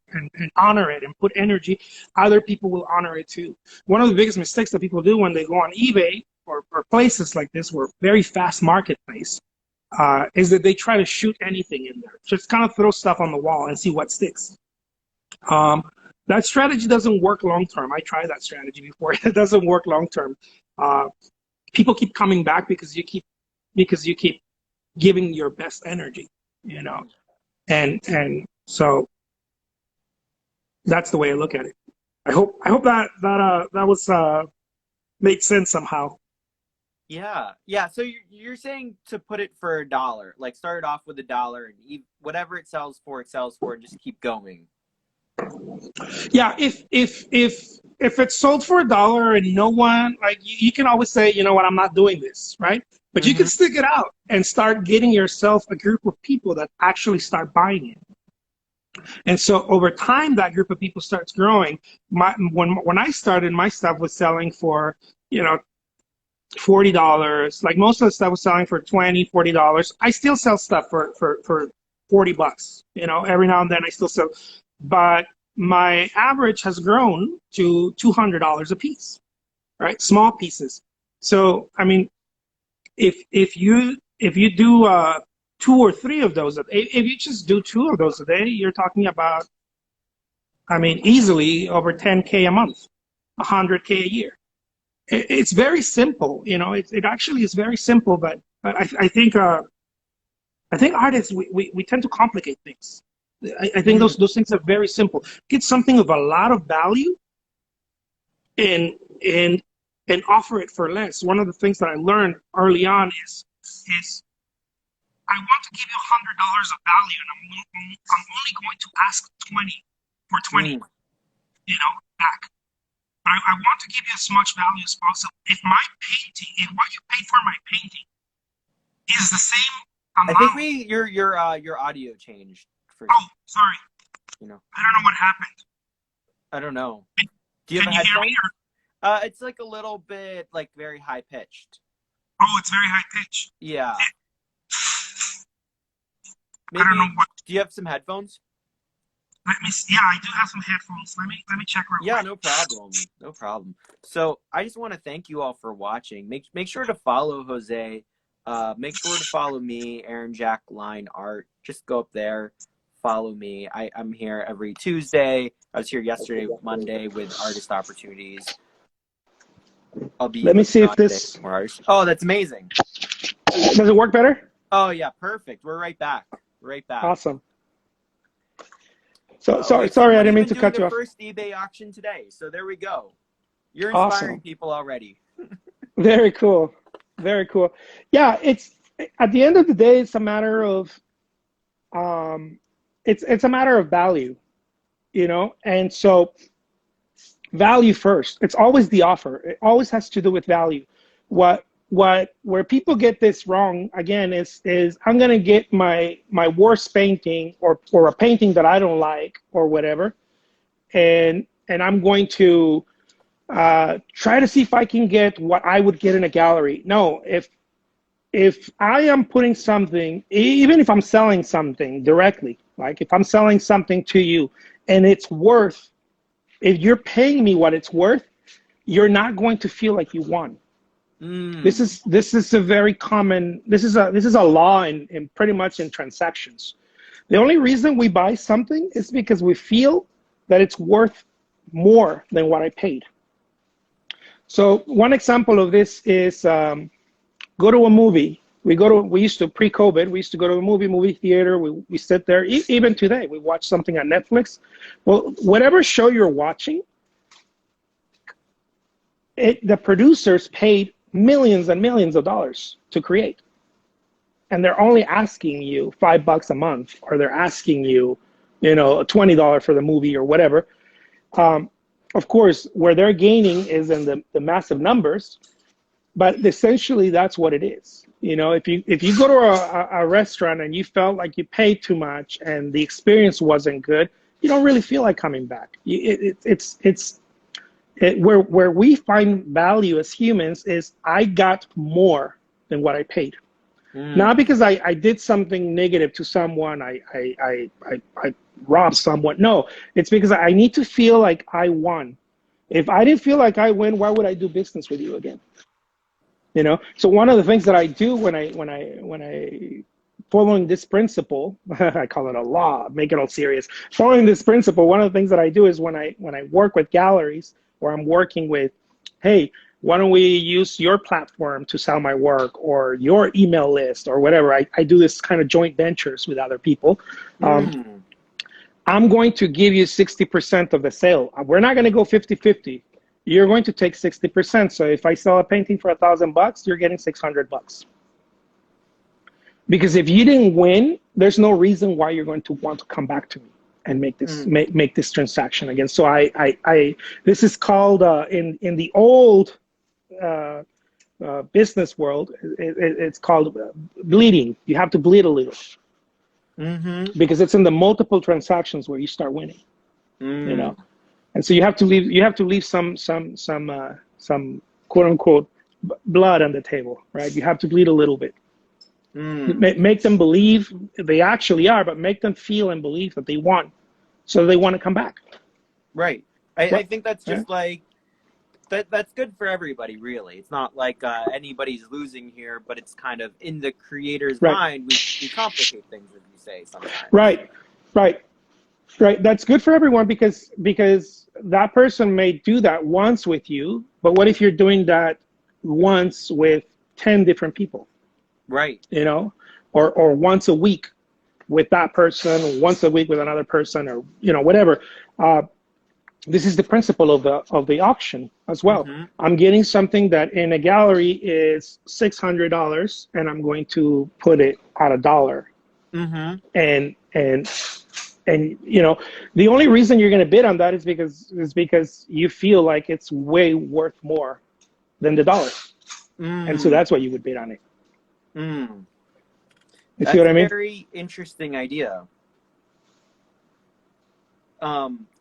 honor it and put energy. Other people will honor it too. One of the biggest mistakes that people do when they go on eBay or places like this, where very fast marketplace, is that they try to shoot anything in there. Just kind of throw stuff on the wall and see what sticks. That strategy doesn't work long term. I tried that strategy before. It doesn't work long term. People keep coming back because you keep giving your best energy, you know. And so that's the way I look at it. I hope that was made sense somehow. Yeah. So you're saying to put it for $1, like start it off with $1, and whatever it sells for, and just keep going. Yeah, if it's sold for $1 and no one, like, you can always say, you know what, I'm not doing this, right? But you can stick it out and start getting yourself a group of people that actually start buying it. And so over time, that group of people starts growing. When I started, my stuff was selling for, you know, $40. Like most of the stuff was selling for $20, $40. I still sell stuff for $40. You know, every now and then I still sell, but my average has grown to $200 a piece, right? Small pieces. So I mean, if you do 2 or 3 of those, if you just do 2 of those a day, you're talking about, I mean, easily over 10K a month, 100K a year. It's very simple, you know. It actually is very simple, but I think artists, we tend to complicate things. I think those things are very simple. Get something of a lot of value and offer it for less. One of the things that I learned early on is I want to give you $100 of value, and I'm only going to ask 20 for 20, you know, back. But I want to give you as much value as possible. If what you paid for my painting is the same amount. I think your audio changed. Oh, sorry. You know, I don't know what happened. I don't know. Do you have a headphone? It's like a little bit, like, very high pitched. Oh, it's very high pitched. Yeah. Maybe, I don't know what. Do you have some headphones? Let me see. Yeah, I do have some headphones. Let me check real quick. Yeah, no problem. No problem. So I just want to thank you all for watching. Make sure to follow Jose. Make sure to follow me, Aaron Jack Line Art. Just go up there, follow me. I'm here every Tuesday. I was here yesterday, Monday, with Artist Opportunities. I'll be. Let me see if this. Oh, that's amazing. Does it work better? Oh yeah, perfect. We're right back. Awesome. So sorry, I didn't mean to cut you off. First eBay auction today. So there we go. You're inspiring people already. Very cool. Very cool. Yeah, it's at the end of the day, it's a matter of it's a matter of value, you know. And so value first. It's always the offer. It always has to do with value. Where people get this wrong again is I'm gonna get my worst painting or a painting that I don't like or whatever, and I'm going to try to see if I can get what I would get in a gallery. No, if I am putting something, even if I'm selling something directly, like if I'm selling something to you and it's worth, if you're paying me what it's worth, you're not going to feel like you won. This is a very common, this is a law in pretty much in transactions. The only reason we buy something is because we feel that it's worth more than what I paid. So one example of this is go to a movie. We used to, pre-COVID, we used to go to a movie theater. We sit there. Even today, we watch something on Netflix. Well, whatever show you're watching, the producers paid millions and millions of dollars to create. And they're only asking you $5 a month, or they're asking you, $20 for the movie or whatever. Of course, where they're gaining is in the massive numbers, but essentially that's what it is. If you go to a restaurant and you felt like you paid too much and the experience wasn't good, you don't really feel like coming back. Where we find value as humans is I got more than what I paid. Not because I did something negative to someone, I robbed someone. No, it's because I need to feel like I won. If I didn't feel like I win, why would I do business with you again? So one of the things that I do when I following this principle, I call it a law, make it all serious. Following this principle, one of the things that I do is when I work with galleries, or I'm working with, hey, why don't we use your platform to sell my work, or your email list, or whatever. I do this kind of joint ventures with other people. I'm going to give you 60% of the sale. We're not going to go 50-50. You're going to take 60%. So if I sell a painting for $1,000, you're getting $600. Because if you didn't win, there's no reason why you're going to want to come back to me and make this make this transaction again. So this is called in the old business world, it's called bleeding. You have to bleed a little, because it's in the multiple transactions where you start winning. And so you have to leave some quote unquote blood on the table, right? You have to bleed a little bit. Make them believe they actually are, but make them feel and believe that they won, so they want to come back. Right. I think that's just like that's good for everybody, really. It's not like anybody's losing here, but it's kind of in the creator's mind. We complicate things, as you say sometimes. Right. That's good for everyone because that person may do that once with you, but what if you're doing that once with 10 different people? Right. Or once a week with that person, or once a week with another person, or whatever. This is the principle of the auction as well. I'm getting something that in a gallery is $600, and I'm going to put it at $1. And the only reason you're going to bid on that is because you feel like it's way worth more than the dollar, and so that's why you would bid on it. You see what I mean? That's a very interesting idea.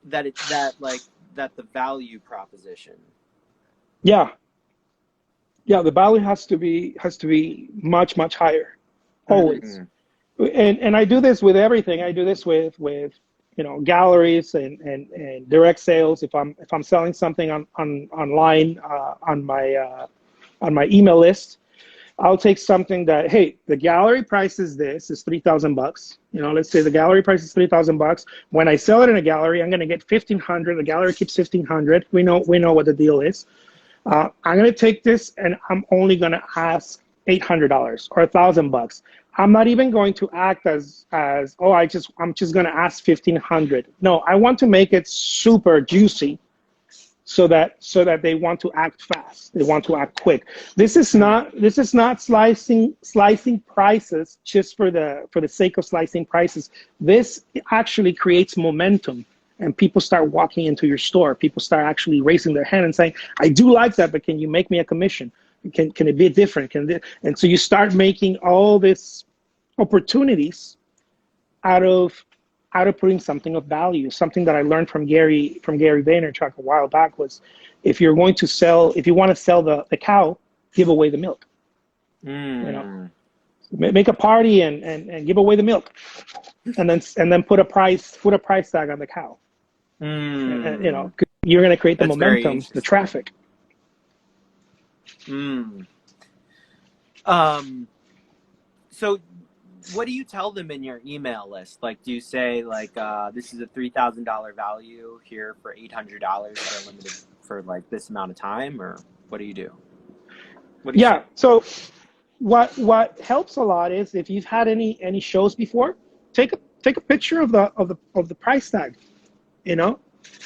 That the value proposition. Yeah, the value has to be much higher, always. And I do this with everything. I do this with galleries and direct sales. If I'm selling something online on my email list, I'll take something that, hey, the gallery price is $3,000. Let's say the gallery price is $3,000. When I sell it in a gallery, I'm going to get $1,500. The gallery keeps $1,500. We know what the deal is. I'm going to take this, and I'm only going to ask $800 or $1,000. I'm not even going to act as I'm just going to ask $1,500. No, I want to make it super juicy, so that they want to act fast. They want to act quick. This is not slicing prices just for the sake of slicing prices. This actually creates momentum, and people start walking into your store. People start actually raising their hand and saying, "I do like that, but can you make me a commission? Can it be different?" And so you start making all these opportunities out of putting something of value. Something that I learned from Gary Vaynerchuk a while back was, if you want to sell the cow, give away the milk. You know, make a party and give away the milk, and then put a price tag on the cow. You know, you're going to create the momentum, the traffic. So what do you tell them in your email list? Like, do you say, like, this is a $3,000 value here for $800 for limited for like this amount of time, or what do you do? What do you say? So what helps a lot is, if you've had any shows before, take a picture of the price tag, you know,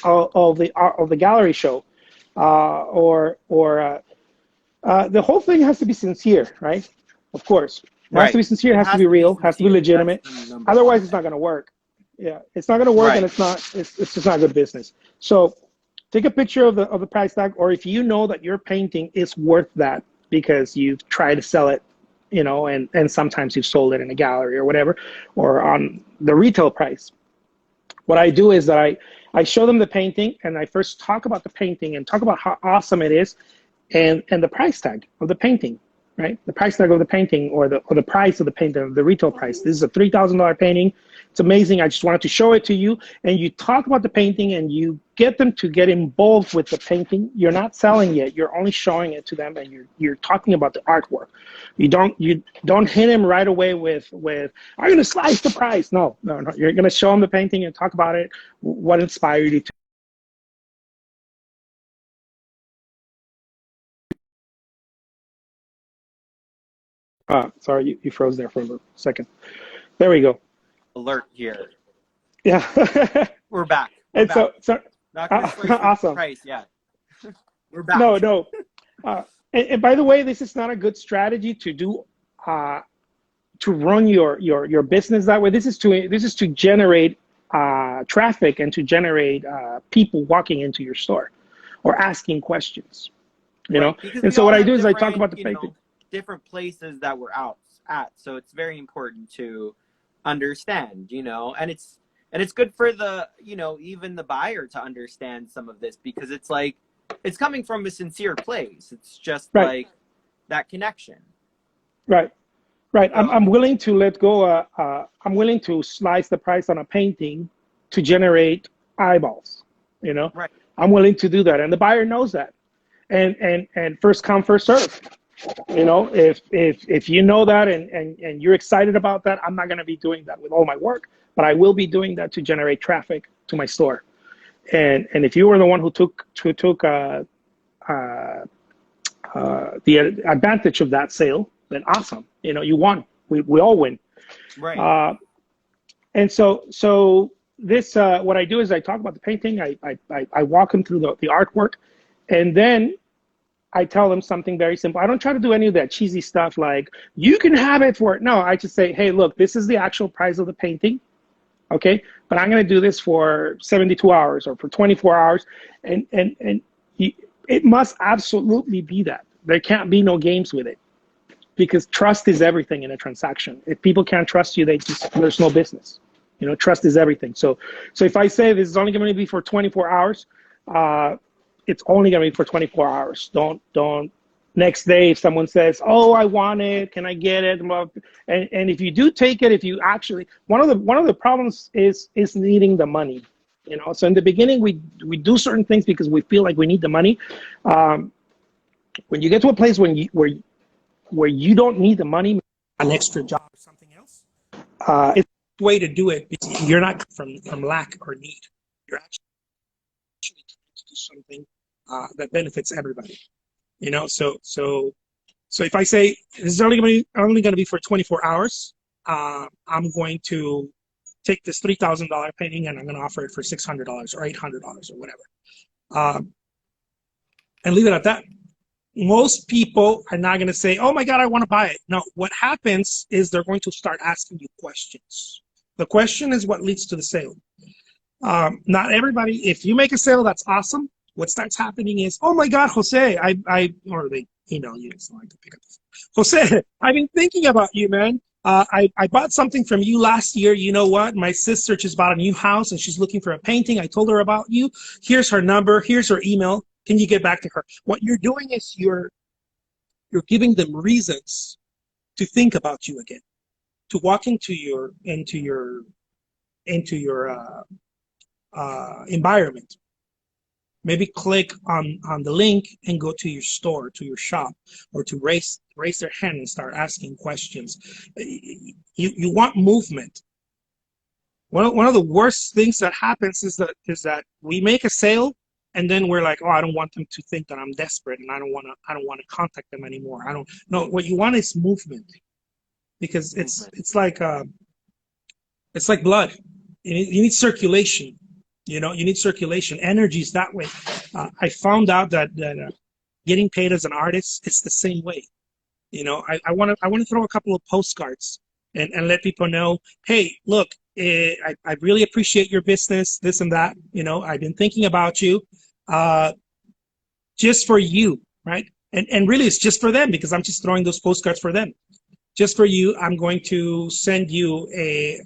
of the gallery show, or the whole thing has to be sincere, right? Of course. It has to be sincere, it has to be real, has to be legitimate. Otherwise, it's not going to work. Yeah, it's not going to work, and it's just not good business. So take a picture of the price tag, or if you know that your painting is worth that because you've tried to sell it, you know, and sometimes you've sold it in a gallery or whatever, or on the retail price. What I do is that I show them the painting, and I first talk about the painting and talk about how awesome it is, and the price tag of the painting. Right, the price tag of the painting, or the price of the painting, the retail price. This is a $3,000 painting. It's amazing. I just wanted to show it to you. And you talk about the painting, and you get them to get involved with the painting. You're not selling it. You're only showing it to them, and you're talking about the artwork. You don't hit them right away with I'm going to slice the price. No. You're going to show them the painting and talk about it. What inspired you to. Sorry, you froze there for a second. There we go. Alert here. Yeah. We're back. And so not gonna awesome. Price yet. We're back. No. And by the way, this is not a good strategy to do to run your business that way. This is to generate traffic and to generate people walking into your store or asking questions. You know. And so what I do is I talk about the painting. Different places that we're out at, so it's very important to understand, you know, and it's good for the, you know, even the buyer to understand some of this, because it's like it's coming from a sincere place. It's just like that connection. Right. So, I'm willing to let go. I'm willing to slice the price on a painting to generate eyeballs. You know, I'm willing to do that, and the buyer knows that. And first come, first serve. You know, if you know that and you're excited about that, I'm not going to be doing that with all my work, but I will be doing that to generate traffic to my store. And if you were the one who took the advantage of that sale, then awesome. You know, you won. We all win. Right. And so this what I do is I talk about the painting. I walk them through the artwork, and then I tell them something very simple. I don't try to do any of that cheesy stuff like, you can have it for it. No, I just say, hey, look, this is the actual price of the painting, okay? But I'm going to do this for 72 hours or for 24 hours. And it must absolutely be that. There can't be no games with it, because trust is everything in a transaction. If people can't trust you, there's no business. You know, trust is everything. So if I say this is only going to be for 24 hours, it's only going to be for 24 hours. Don't next day if someone says, oh, I want it, can I get it? And if you do take it, if you actually, one of the problems is needing the money. You know, so in the beginning we do certain things because we feel like we need the money. When you get to a place where you don't need the money, an extra job or something else, it's a way to do it because you're not from lack or need. You're actually to do something that benefits everybody, you know. So if I say this is only going to be for 24 hours, I'm going to take this $3,000 painting and I'm going to offer it for $600 or $800 or whatever. and leave it at that. Most people are not going to say, oh my God, I want to buy it. No, what happens is they're going to start asking you questions. The question is what leads to the sale. Not everybody, if you make a sale, that's awesome. What starts happening is, oh my God, Jose, or they email you, so I can pick up the phone. Jose, I've been thinking about you, man. I bought something from you last year. You know what? My sister just bought a new house and she's looking for a painting. I told her about you. Here's her number. Here's her email. Can you get back to her? What you're doing is you're giving them reasons to think about you again, to walk into your environment. Maybe click on the link and go to your store, to your shop, or to raise their hand and start asking questions. You want movement. One of the worst things that happens is that we make a sale and then we're like, oh, I don't want them to think that I'm desperate and I don't want to contact them anymore. I don't know. What you want is movement, because it's like blood. You need circulation. You need circulation. Energy is that way. I found out that getting paid as an artist, it's the same way. I want to throw a couple of postcards and let people know, hey, look, I really appreciate your business, this and that. I've been thinking about you, just for you, right? And really, it's just for them, because I'm just throwing those postcards for them. Just for you, I'm going to send you a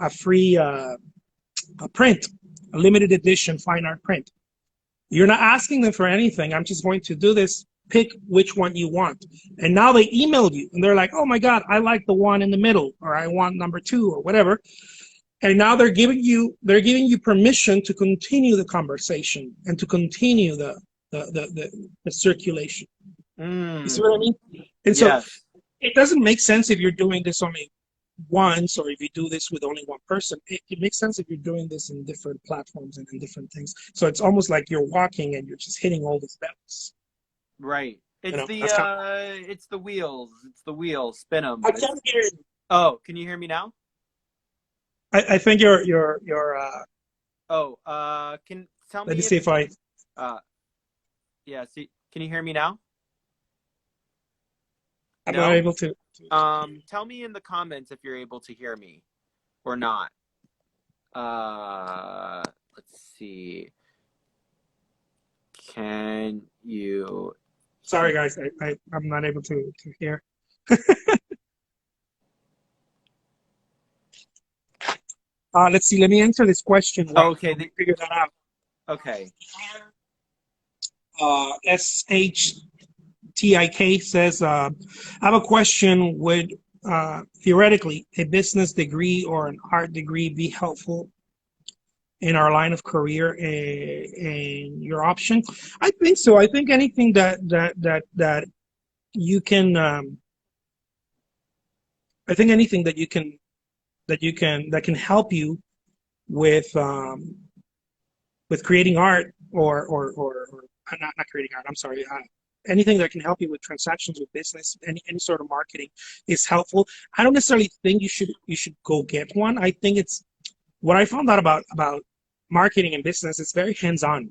free a print, a limited edition fine art print. You're not asking them for anything. I'm just going to do this. Pick which one you want. And now they emailed you and they're like, oh my God, I like the one in the middle, or I want number 2 or whatever. And now they're giving you permission to continue the conversation and to continue the circulation. You see what I mean? And so it doesn't make sense if you're doing this only once, or if you do this with only one person. It makes sense if you're doing this in different platforms and in different things. So it's almost like you're walking and you're just hitting all these bells. Right. It's it's the wheels. It's the wheels. Spin them. I can't hear you. Oh, can you hear me now? I think you're can tell me. Let me see if I. Yeah. See, can you hear me now? I'm not able to. Tell me in the comments if you're able to hear me or not. Let's see. Can you? Sorry, guys. I'm not able to hear. Let's see. Let me answer this question. Okay. Figure that out. Okay. SHTIK says, I have a question. Would theoretically a business degree or an art degree be helpful in our line of career in your option? I think so. I think anything that you can, I think anything that can help you with creating art or not creating art. I'm sorry. Anything that can help you with transactions with business, any sort of marketing is helpful. I don't necessarily think you should go get one. I think it's what I found out about marketing and business. It's very hands-on.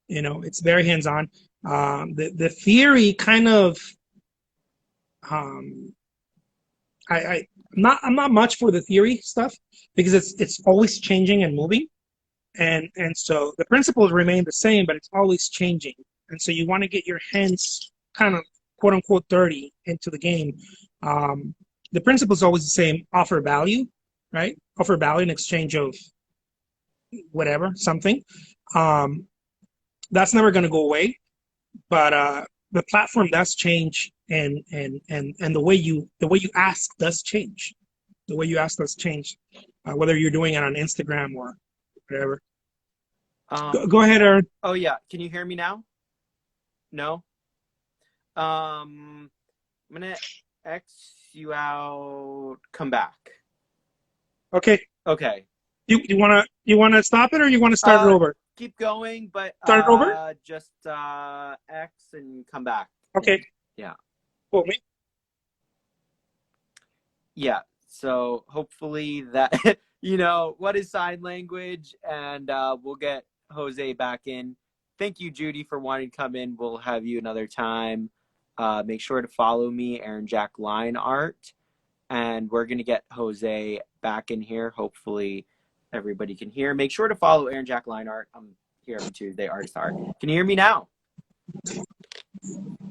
It's very hands-on. The theory kind of I'm not much for the theory stuff, because it's always changing and moving, and so the principles remain the same, but it's always changing. And so you want to get your hands kind of quote unquote dirty into the game. The principle is always the same: offer value, right? Offer value in exchange of whatever, something. That's never going to go away, but the platform does change, and the way you ask does change. The way you ask does change, whether you're doing it on Instagram or whatever. Go ahead, Aaron. Oh yeah, can you hear me now? No. I'm gonna X you out. Come back. Okay. Okay. You wanna stop it, or you wanna start it over? Keep going, but start it over. Just X and come back. Okay. Yeah. Cool. Me. Yeah. So hopefully that what is sign language, and we'll get Jose back in thank you, Judy, for wanting to come in. We'll have you another time. Make sure to follow me, Aaron Jack Line Art. And we're going to get Jose back in here. Hopefully everybody can hear. Make sure to follow Aaron Jack Line Art. I'm here every Tuesday, Artist Art. Can you hear me now?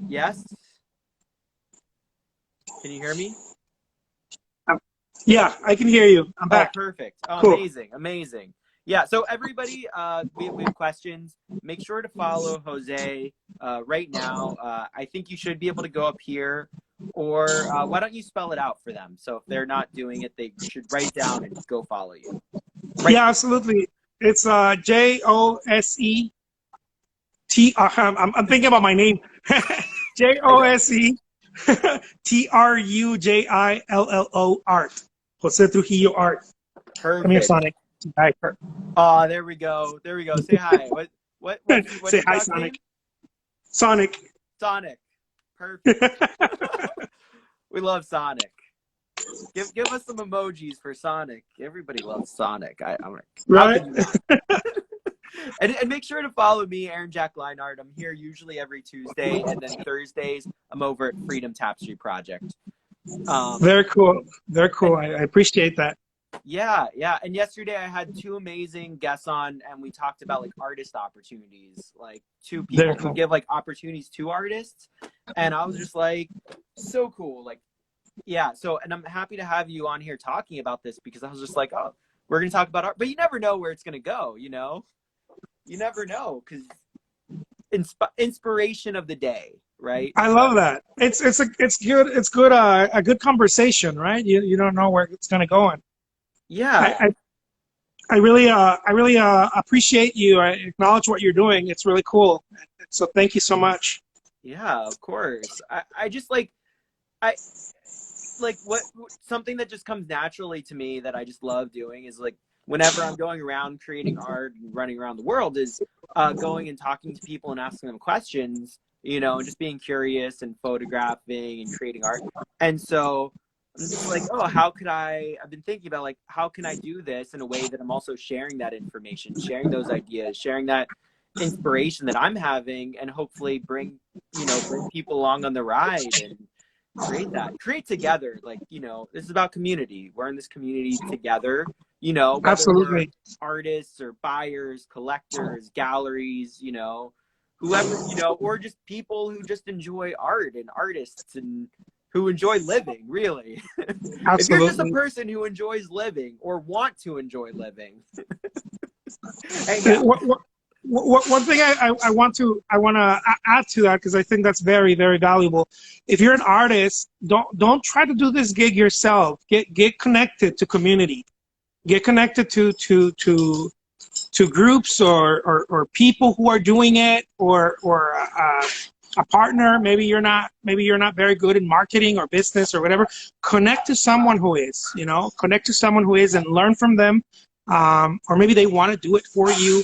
Yes? Can you hear me? Yeah, I can hear you. I'm back. Oh, perfect. Oh, Cool. amazing. Amazing. Yeah, so everybody, we have questions. Make sure to follow Jose right now. I think you should be able to go up here, or why don't you spell it out for them? So if they're not doing it, they should write down and go follow you. Right. Yeah, absolutely. It's Jose T. I'm thinking about my name. Jose Trujillo Art. Jose Trujillo Art. Perfect. Come here, Sonic. Hi. Oh, there we go. There we go. Say hi. What's Say your hi, dog's Sonic. name? Sonic. Sonic. Perfect. We love Sonic. Give us some emojis for Sonic. Everybody loves Sonic. Right? And make sure to follow me, Aaron Jack Line Art. I'm here usually every Tuesday, and then Thursdays I'm over at Freedom Tapestry Project. Very cool. Very cool. I appreciate that. Yeah. And yesterday I had two amazing guests on, and we talked about like artist opportunities, like two people who give like opportunities to artists. And I was just like, so cool. Like, yeah. So, and I'm happy to have you on here talking about this, because I was just like, oh, we're going to talk about art, but you never know where it's going to go. You never know, because inspiration of the day, right? I love that. It's good a good conversation, right? You don't know where it's going to go on. Yeah. I really appreciate you. I acknowledge what you're doing. It's really cool. So thank you so much. Yeah, of course. I just like what something that just comes naturally to me that I just love doing is like whenever I'm going around creating art and running around the world is going and talking to people and asking them questions, and just being curious and photographing and creating art. And so I'm just like, oh, I've been thinking about like, how can I do this in a way that I'm also sharing that information, sharing those ideas, sharing that inspiration that I'm having, and hopefully bring people along on the ride and create together. Like, this is about community. We're in this community together, whether Absolutely. we're artists or buyers, collectors, galleries, whoever, or just people who just enjoy art and artists and who enjoy living, really. Absolutely. If you're just a person who enjoys living or want to enjoy living. One thing I want to add to that, because I think that's very, very valuable. If you're an artist, don't try to do this gig yourself. Get connected to community. Get connected to groups or people who are doing it, or a partner. Maybe you're not very good in marketing or business or whatever. Connect to someone who is, connect to someone who is and learn from them. Or maybe they want to do it for you,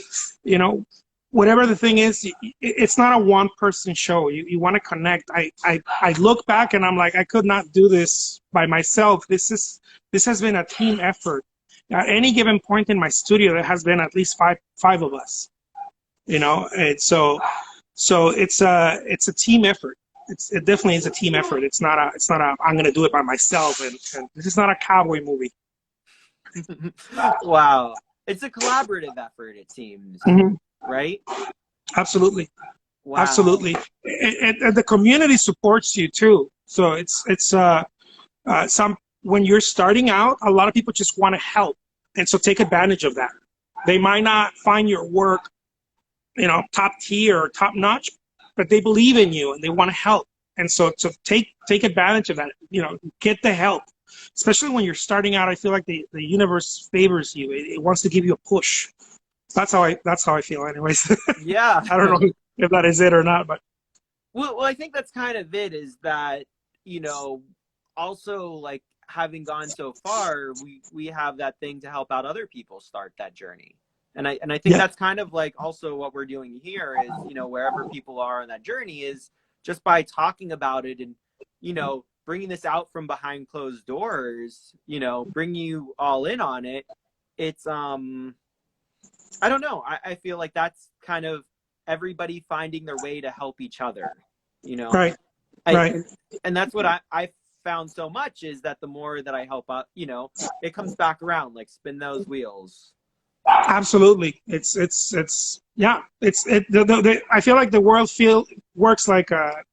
whatever the thing is. It's not a one-person show. You want to connect. I look back and I'm like, I could not do this by myself. This has been a team effort. At any given point in my studio, there has been at least five of us, and so it's a team effort. It definitely is a team effort. It's not a I'm going to do it by myself. And this is not a cowboy movie. Wow. It's a collaborative effort, it seems. Right? Absolutely. Wow. Absolutely. And the community supports you too. So it's when you're starting out, a lot of people just want to help. And so take advantage of that. They might not find your work, top tier or top notch, but they believe in you and they want to help. And so take advantage of that. Get the help. Especially when you're starting out, I feel like the universe favors you. It wants to give you a push. That's how I feel, anyways. Yeah. I don't know if that is it or not, but. Well, I think that's kind of it. Is that also like having gone so far, we have that thing to help out other people start that journey. And I think that's kind of like also what we're doing here is wherever people are on that journey is just by talking about it and bringing this out from behind closed doors, bring you all in on it. It's, I don't know. I feel like that's kind of everybody finding their way to help each other, you know. Right. I, Right. and that's what I found so much, is that the more that I help out, you know, it comes back around, like spin those wheels. Absolutely. Yeah. I feel like the world works like a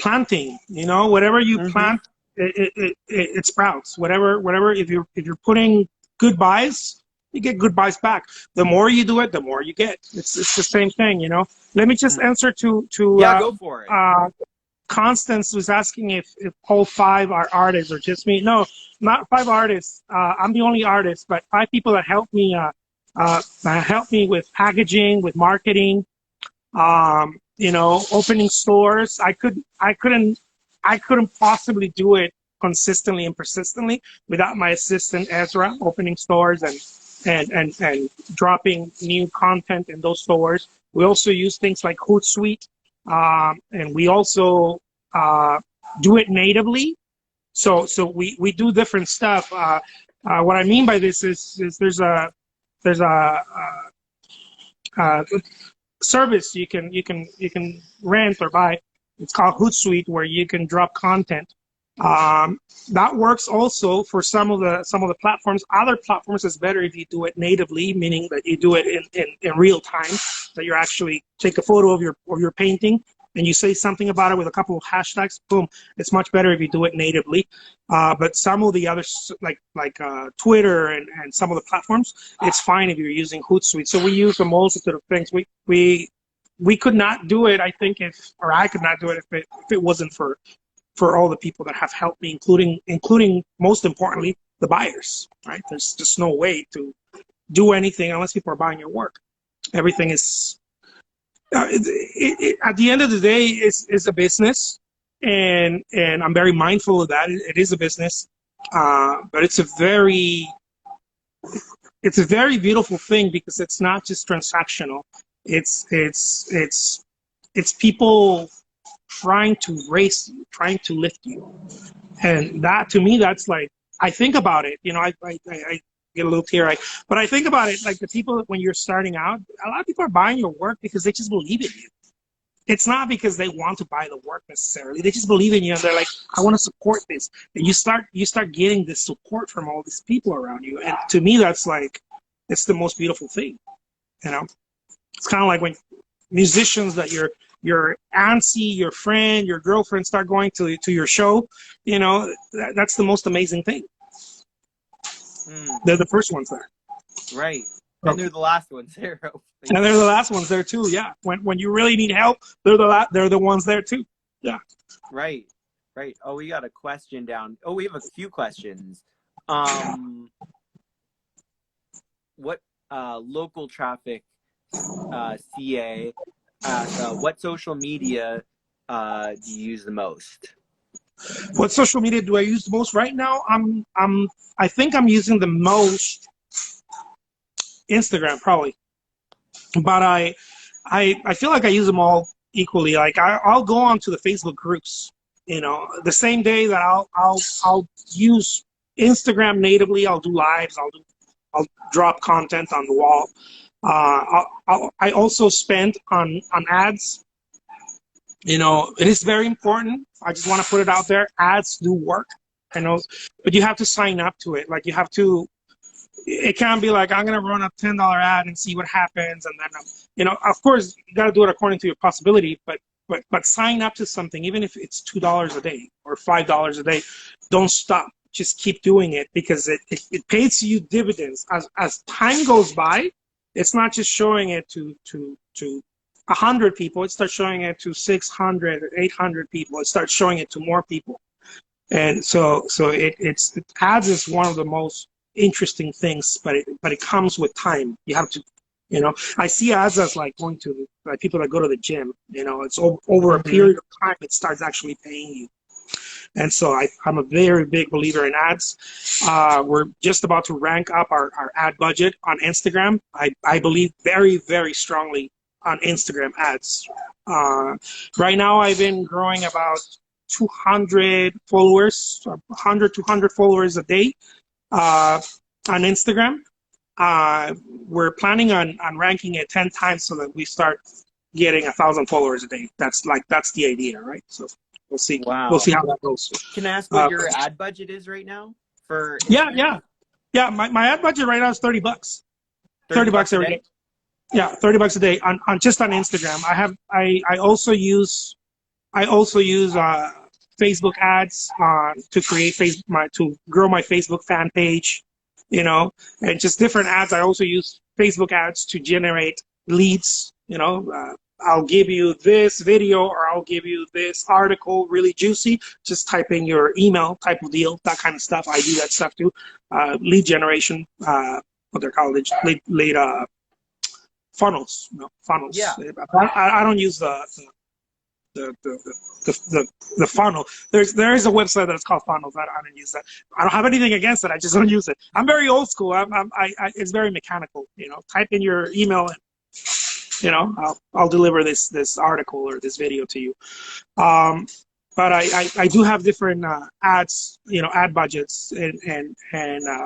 planting. You know, whatever you Mm-hmm. plant, it sprouts. Whatever. If you're putting good buys, you get good buys back. The more you do it, the more you get. It's the same thing. You know. Let me just answer to Yeah, go for it. Constance was asking if all five are artists or just me. No, not five artists. I'm the only artist, but five people that help me with packaging, with marketing, you know, opening stores. I couldn't possibly do it consistently and persistently without my assistant Ezra opening stores and dropping new content in those stores. We also use things like Hootsuite, and we also do it natively. So we do different stuff. What I mean by this is there's a service you can rent or buy. It's called Hootsuite, where you can drop content. That works also for some of the platforms. Other platforms is better if you do it natively, meaning that you do it in real time. That you actually take a photo of your painting and you say something about it with a couple of hashtags. Boom! It's much better if you do it natively. But some of the others, like Twitter and some of the platforms, it's fine if you're using Hootsuite. So we use a multitude of things. We could not do it, I think, or I could not do it if it wasn't for all the people that have helped me, including most importantly, the buyers, right? There's just no way to do anything unless people are buying your work. Everything is, at the end of the day, is a business, and I'm very mindful of that. It is a business, but it's a very beautiful thing because it's not just transactional. It's people trying to raise you, trying to lift you. And that, to me, that's like, I think about it, you know, I get a little teary-eyed, but I think about it like the people, when you're starting out, a lot of people are buying your work because they just believe in you. It's not because they want to buy the work necessarily. They just believe in you and they're like, I want to support this. And you start getting this support from all these people around you. And to me, that's like, it's the most beautiful thing, you know? It's kind of like when musicians that your auntie, your friend, your girlfriend start going to your show, you know, that's the most amazing thing. They're the first ones there. Right. And they're the last ones there. And they're the last ones there too, yeah. When you really need help, they're the ones there too. Yeah. Right. Right. Oh, we got a question down. Oh, we have a few questions. What local traffic CA, what social media do you use the most? What social media do I use the most right now? I think I'm using the most Instagram, probably. But I feel like I use them all equally. Like I'll go on to the Facebook groups, you know, the same day that I'll use Instagram natively. I'll do lives. I'll drop content on the wall. I also spend on ads. You know, it is very important. I just want to put it out there. Ads do work, I know, but you have to sign up to it. Like you have to. It can't be like, I'm gonna run a $10 ad and see what happens, and then you know, of course, you got to do it according to your possibility. But sign up to something, even if it's $2 a day or $5 a day. Don't stop. Just keep doing it because it pays you dividends as time goes by. It's not just showing it to 100 people. It starts showing it to 600 or 800 people. It starts showing it to more people. And so ads is one of the most interesting things, but it comes with time. You have to, you know, I see ads as like going to like people that go to the gym. You know, it's over a period of time it starts actually paying you. And so I'm a very big believer in ads. We're just about to rank up our ad budget on Instagram. I believe very, very strongly on Instagram ads. Right now, I've been growing about 200 followers, 100, 200 followers a day on Instagram. we're planning on ranking it 10 times so that we start getting 1,000 followers a day. That's the idea, right? So we'll see. We'll Wow. see how that goes. Can I ask what Uh, your ad budget is right now for yeah, Instagram? yeah. My ad budget right now is $30. 30 $30 bucks a every day? day. Yeah, $30 a day on just on Instagram. I also use Facebook ads to create to grow my Facebook fan page, and just different ads. I also use Facebook ads to generate leads. I'll give you this video or I'll give you this article, really juicy. Just type in your email type of deal, that kind of stuff. I do that stuff too. Lead generation, what they're called, lead funnels. Funnels. Yeah. I don't use the funnel. There is a website that's called Funnels. I don't use that. I don't have anything against it. I just don't use it. I'm very old school. It's very mechanical. Type in your email and I'll deliver this article or this video to you. But I do have different ads, ad budgets and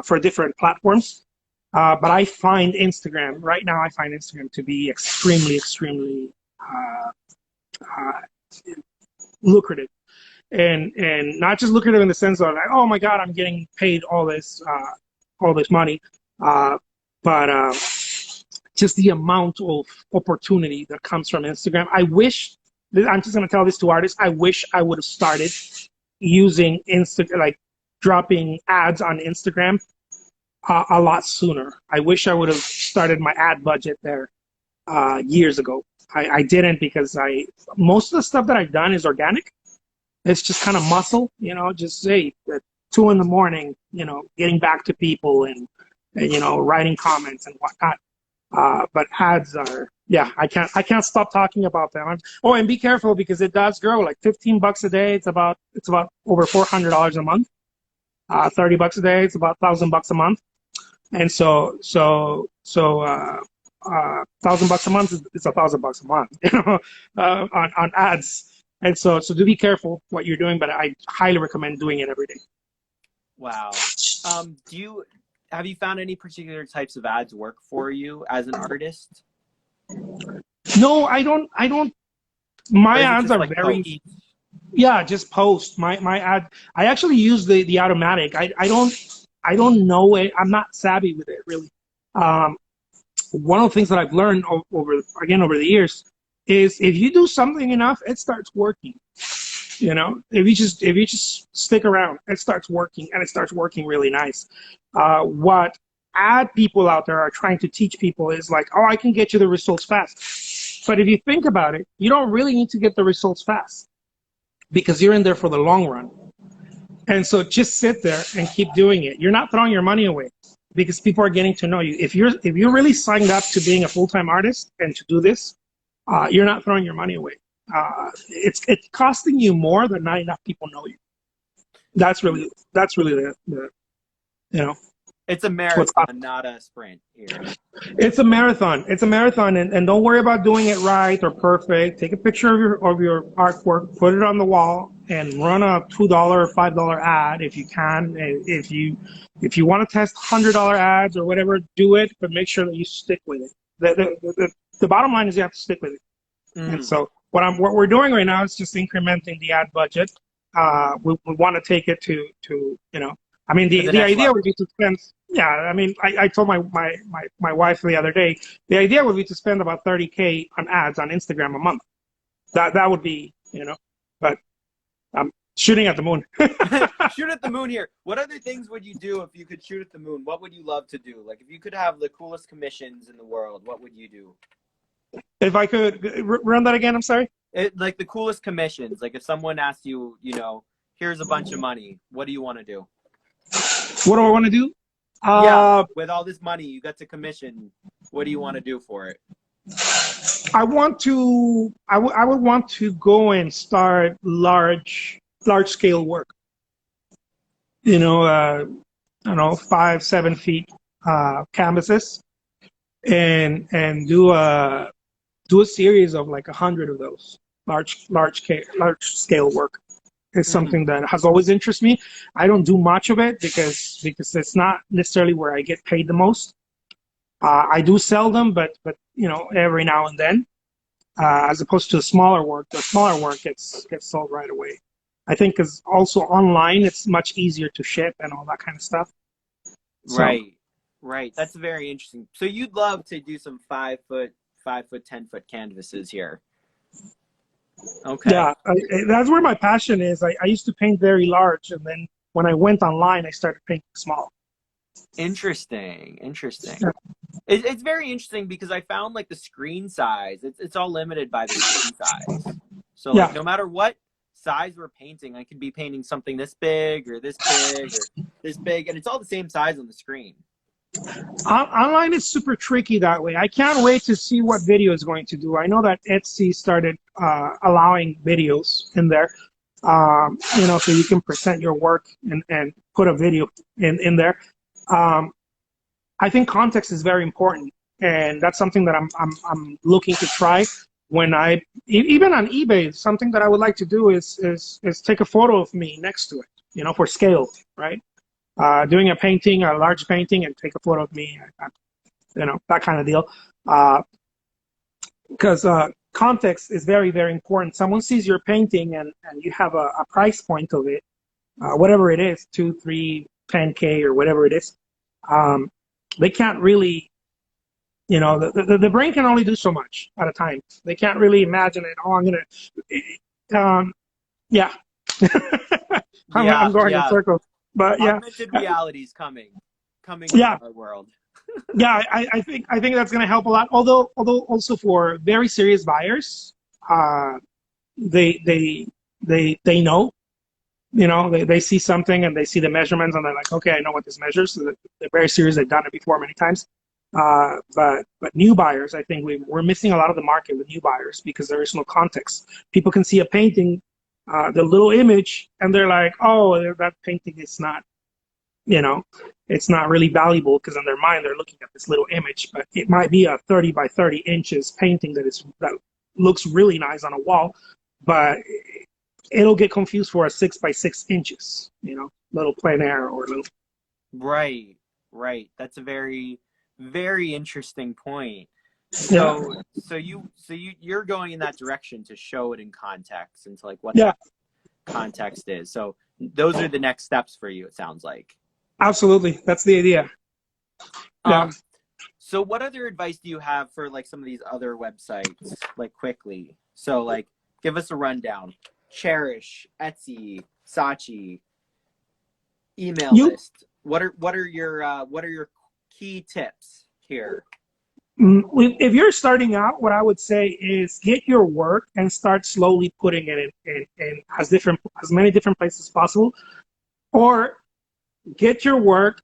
for different platforms. But I find Instagram right now. I find Instagram to be extremely lucrative, and not just lucrative in the sense of like, oh my God, I'm getting paid all this money, but just the amount of opportunity that comes from Instagram. I'm just going to tell this to artists. I wish I would have started using like dropping ads on Instagram a lot sooner. I wish I would have started my ad budget there years ago. I didn't because most of the stuff that I've done is organic. It's just kind of muscle, just say at 2 a.m, getting back to people and writing comments and whatnot. But ads are, I can't stop talking about them. And be careful because it does grow. Like $15 a day, it's about over $400 a month. $30 a day, it's about $1,000 a month. And so $1,000 a month is $1,000 a month, on ads. And so do be careful what you're doing, but I highly recommend doing it every day. Wow. Have you found any particular types of ads work for you as an artist? No, I don't. My ads are like very, posts? just post. My ad. I actually use the automatic. I don't know it. I'm not savvy with it really. One of the things that I've learned over the years is if you do something enough, it starts working. If you just stick around, it starts working, and it starts working really nice. What ad people out there are trying to teach people is like, oh, I can get you the results fast. But if you think about it, you don't really need to get the results fast because you're in there for the long run. And so just sit there and keep doing it. You're not throwing your money away because people are getting to know you. If you're really signed up to being a full-time artist and to do this, you're not throwing your money away. It's costing you more than not enough people know you. That's really the It's a marathon, not a sprint here. It's a marathon. And don't worry about doing it right or perfect. Take a picture of your artwork, put it on the wall, and run a $2 or $5 ad if you can. If you want to test $100 ads or whatever, do it, but make sure that you stick with it. The bottom line is you have to stick with it. And so what we're doing right now is just incrementing the ad budget. We want to take it to I mean, the idea would be to spend. Yeah, I mean, I told my wife the other day, the idea would be to spend about $30K on ads on Instagram a month. That would be, but I'm shooting at the moon. Shoot at the moon here. What other things would you do if you could shoot at the moon? What would you love to do? Like if you could have the coolest commissions in the world, what would you do? If I could run that again, I'm sorry. Like the coolest commissions. Like if someone asked you, here's a bunch of money, what do you want to do? What do I want to do? With all this money you got to commission, what do you want to do for it? I would want to go and start large scale work. I don't know, 5-7 feet canvases, and do a series of like 100 of those large scale work. Is something that has always interested me. I don't do much of it because it's not necessarily where I get paid the most. I do sell them, but you know, every now and then, as opposed to the smaller work. The smaller work gets sold right away. I think because also online it's much easier to ship and all that kind of stuff. So Right, right. That's very interesting. So you'd love to do some 5 foot, 5 foot, 10 foot canvases here. Okay. yeah, that's where my passion is. I used to paint very large, and then when I went online, I started painting small. Interesting. Interesting. Yeah. It's very interesting because I found like the screen size, it's all limited by the screen size. So like Yeah. no matter what size we're painting, I could be painting something this big or this big or this big, and it's all the same size on the screen. Online is super tricky that way. I can't wait to see what video is going to do. I know that Etsy started allowing videos in there, you know, so you can present your work and put a video in there. I think context is very important, and that's something that I'm looking to try. When even on eBay, something that I would like to do is take a photo of me next to it, you know, for scale, right? Doing a painting, a large painting, and take a photo of me, you know, that kind of deal. Because context is very, very important. Someone sees your painting and you have a price point of it, whatever it is, 2, 3, 10K or whatever it is. They can't really, you know, the brain can only do so much at a time. They can't really imagine it. Oh, I'm gonna, yeah. I'm going in circles. But yeah, Augmented reality is coming yeah, into our world. yeah. I think that's going to help a lot. Although also for very serious buyers, they know, you know, they see something and they see the measurements and they're like, okay, I know what this measures. So they're very serious. They've done it before many times. But new buyers, I think we're missing a lot of the market with new buyers because there is no context. People can see a painting, the little image, and they're like, oh, that painting is not, you know, it's not really valuable because in their mind they're looking at this little image, but it might be a 30 by 30 inches painting that looks really nice on a wall, but it'll get confused for a 6 by 6 inches, you know, little plein air or little. Right, right. That's a very, very interesting point. Yeah. You're going in that direction to show it in context and to like what Yeah. that context is. So those are the next steps for you, it sounds like. Absolutely. That's the idea. Yeah. So what other advice do you have for like some of these other websites, like quickly? So like give us a rundown. Cherish, Etsy, Saatchi, email list. What are your key tips here? If you're starting out, what I would say is get your work and start slowly putting it in as many different places as possible, or get your work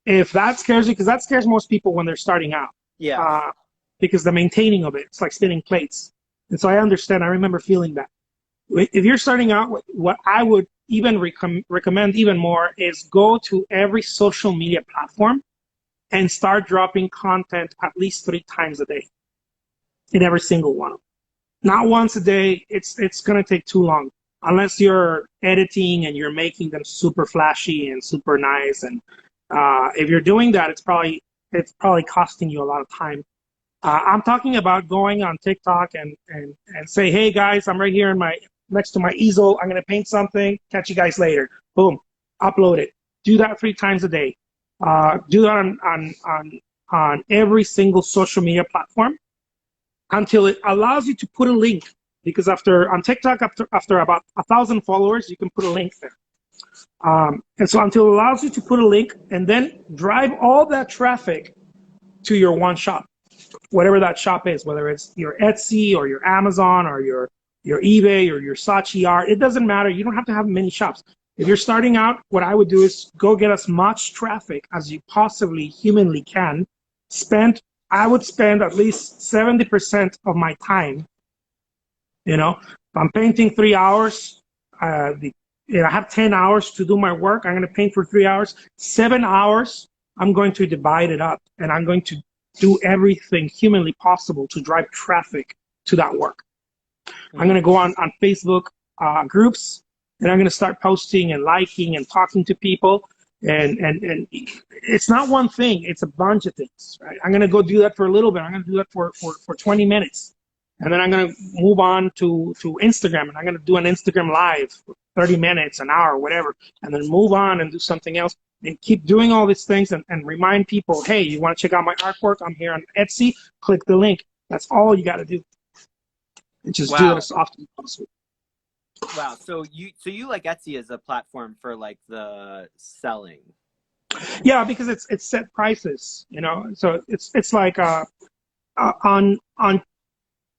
if that scares you, because that scares most people when they're starting out. Yeah. Because the maintaining of it's like spinning plates, and so I understand. I remember feeling that. If you're starting out, what I would even recommend even more is go to every social media platform and start dropping content at least 3 times a day in every single one of them. Not once a day. It's going to take too long unless you're editing and you're making them super flashy and super nice. And if you're doing that, it's probably costing you a lot of time. I'm talking about going on TikTok and say, hey guys, I'm right here next to my easel. I'm going to paint something. Catch you guys later. Boom. Upload it. Do that 3 times a day. Do that on every single social media platform until it allows you to put a link. Because on TikTok, after about 1,000 followers, you can put a link there. And so until it allows you to put a link and then drive all that traffic to your one shop, whatever that shop is, whether it's your Etsy or your Amazon or your eBay or your Saatchi art, it doesn't matter. You don't have to have many shops. If you're starting out, what I would do is go get as much traffic as you possibly humanly can. I would spend at least 70% of my time. You know, if I'm painting 3 hours, I have 10 hours to do my work. I'm going to paint for 3 hours. 7 hours, I'm going to divide it up, and I'm going to do everything humanly possible to drive traffic to that work. I'm going to go on Facebook groups, and I'm going to start posting and liking and talking to people. And it's not one thing, it's a bunch of things, right? I'm going to go do that for a little bit. I'm going to do that for 20 minutes. And then I'm going to move on to Instagram, and I'm going to do an Instagram live for 30 minutes, an hour, whatever, and then move on and do something else and keep doing all these things and remind people, hey, you want to check out my artwork? I'm here on Etsy. Click the link. That's all you got to do. And just do it as often as possible. Wow. So you like Etsy as a platform for like the selling. Yeah, because it's set prices, So it's like on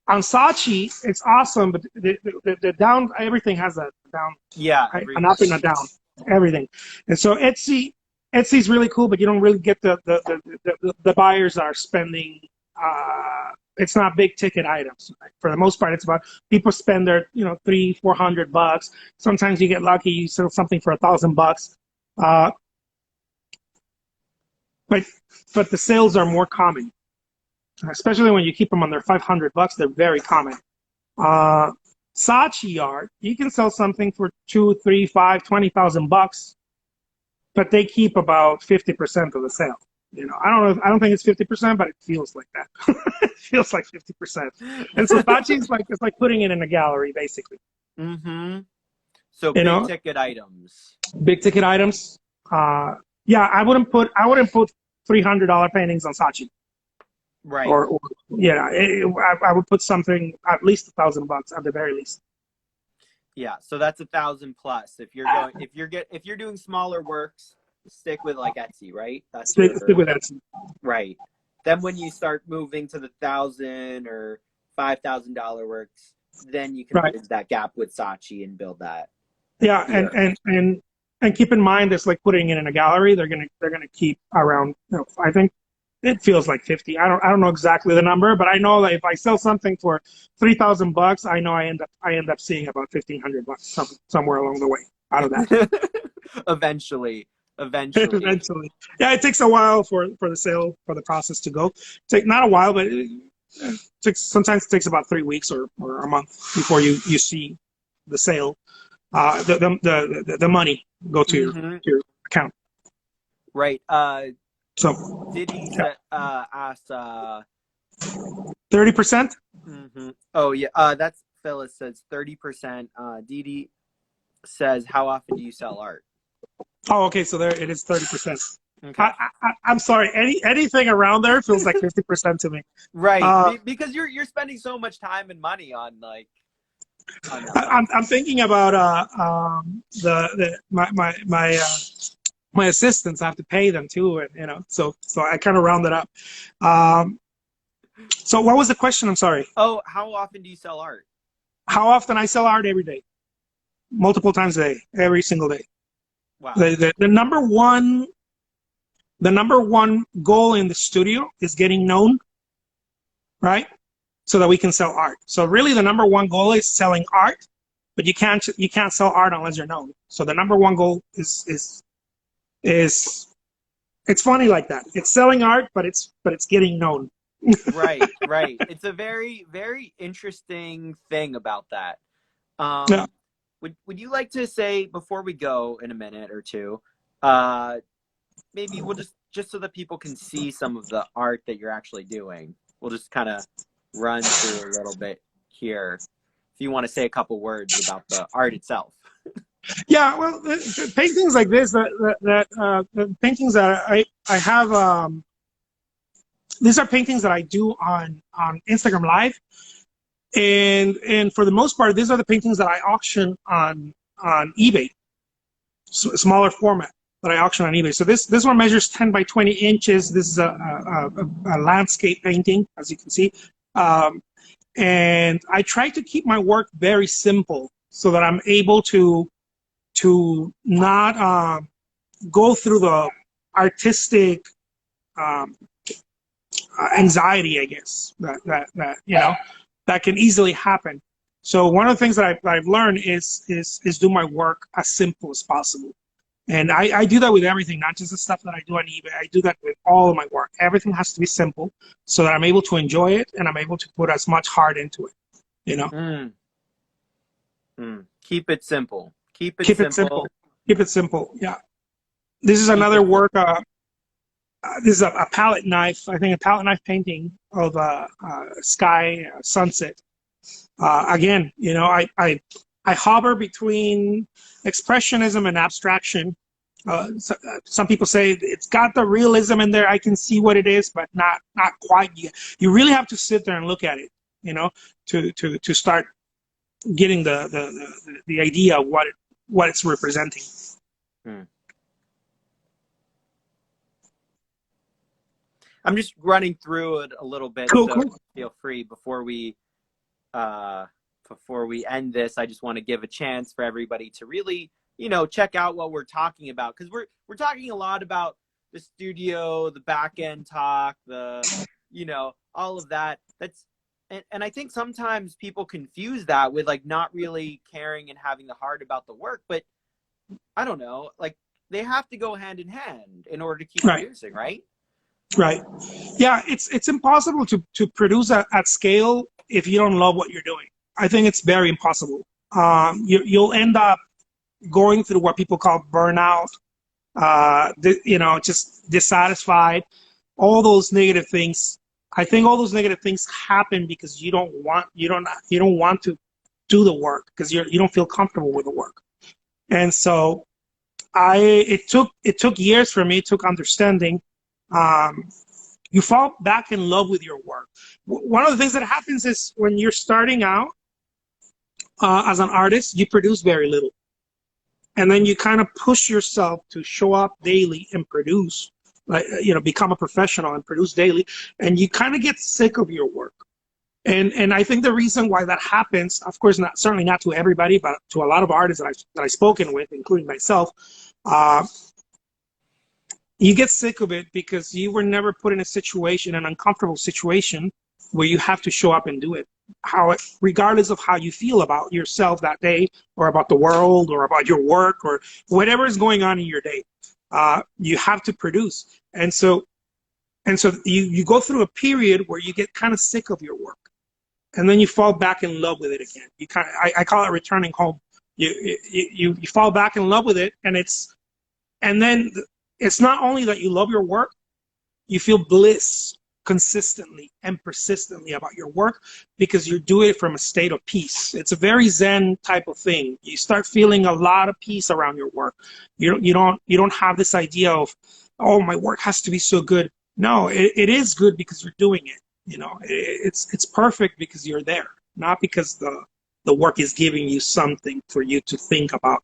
Saatchi, it's awesome, but the down, everything has a down. Yeah, an up and a down, everything. And so Etsy's really cool, but you don't really get the buyers that are spending. It's not big ticket items. For the most part, it's about people spend their $300-400. Sometimes you get lucky, you sell something for $1,000. But the sales are more common, especially when you keep them under $500. They're very common. Saatchi art, you can sell something for $2, $3, $5, $20,000, but they keep about 50% of the sale. I don't think it's 50%, but it feels like that. It feels like 50%. And so Saatchi's it's like putting it in a gallery, basically. Mm-hmm. So big ticket items. Big ticket items. Yeah, I wouldn't put $300 paintings on Saatchi. Right. Or I would put something at least $1,000 at the very least. Yeah, so that's 1,000 plus. If you're doing smaller works, stick with like Etsy, right? Stick with Etsy. Right. Then when you start moving to the $1,000 or $5,000 works, then you can bridge that gap with Saatchi and build that. Yeah, and keep in mind, it's like putting it in a gallery. They're gonna keep around. I think it feels like 50. I don't know exactly the number, but I know that if I sell something for $3,000, I know I end up seeing about $1,500 somewhere along the way out of that. Eventually. Yeah, it takes a while for the sale, for the process to go. Not a while, but sometimes it takes about 3 weeks or a month before you see the sale, the money go to your account. Right. So Diddy asked 30%. Mm-hmm. Oh yeah. That's Phyllis says 30%. Didi says, how often do you sell art? Oh, okay. So there it is, 30%. Okay. I'm sorry. Anything around there feels like 50% to me. Right. Because you're spending so much time and money on like. I'm thinking about my assistants. I have to pay them too, and so I kind of round it up. So what was the question? I'm sorry. Oh, how often do you sell art? How often I sell art? Every day, multiple times a day, every single day. Wow. The number one goal in the studio is getting known, right? So that we can sell art. So really, the number one goal is selling art, but you can't sell art unless you're known. So the number one goal is it's funny like that. It's selling art, but it's getting known. Right. It's a very, very interesting thing about that. Yeah. Would you like to say, before we go in a minute or two, maybe we'll just so that people can see some of the art that you're actually doing, we'll just kind of run through a little bit here. If you want to say a couple words about the art itself. Yeah, well, the paintings like this, the paintings that I have, these are paintings that I do on Instagram Live, and for the most part, these are the paintings that I auction on eBay, smaller format that I auction on eBay. So this one measures 10 by 20 inches. This is a landscape painting, as you can see, and I try to keep my work very simple so that I'm able to not go through the artistic anxiety, I guess, that can easily happen. So one of the things that I've learned is do my work as simple as possible. And I do that with everything, not just the stuff that I do on eBay. I do that with all of my work. Everything has to be simple so that I'm able to enjoy it and I'm able to put as much heart into it, Keep it simple. Keep it simple. Keep it simple. Yeah. This is Keep another it. work. This is a palette knife. I think a palette knife painting of sky sunset. Again, I hover between expressionism and abstraction. Some people say it's got the realism in there. I can see what it is, but not quite yet. You really have to sit there and look at it, to start getting the idea of what it's representing. Hmm. I'm just running through it a little bit, Cool, so cool. feel free before we end this. I just want to give a chance for everybody to really, check out what we're talking about, because we're talking a lot about the studio, the back end talk, all of that. And I think sometimes people confuse that with like not really caring and having the heart about the work, but I don't know, like they have to go hand in hand in order to keep Right. producing, right? Right. Yeah, it's impossible to produce at scale if you don't love what you're doing. I think it's very impossible. You'll end up going through what people call burnout, just dissatisfied, all those negative things. I think all those negative things happen because you don't want to do the work because you don't feel comfortable with the work. And so it took years for me. It took understanding. You fall back in love with your work. One of the things that happens is when you're starting out as an artist, you produce very little. And then you kind of push yourself to show up daily and produce, like, become a professional and produce daily. And you kind of get sick of your work. And I think the reason why that happens, of course, certainly not to everybody, but to a lot of artists that I've spoken with, including myself, you get sick of it because you were never put in an uncomfortable situation where you have to show up and do it. Regardless of how you feel about yourself that day, or about the world, or about your work, or whatever is going on in your day, you have to produce. And so you go through a period where you get kind of sick of your work, and then you fall back in love with it again. I call it returning home. You fall back in love with it, and then it's not only that you love your work, you feel bliss consistently and persistently about your work because you do it from a state of peace. It's a very Zen type of thing. You start feeling a lot of peace around your work. You don't have this idea of, oh, my work has to be so good. No, it is good because you're doing it. It's perfect because you're there, not because the work is giving you something for you to think about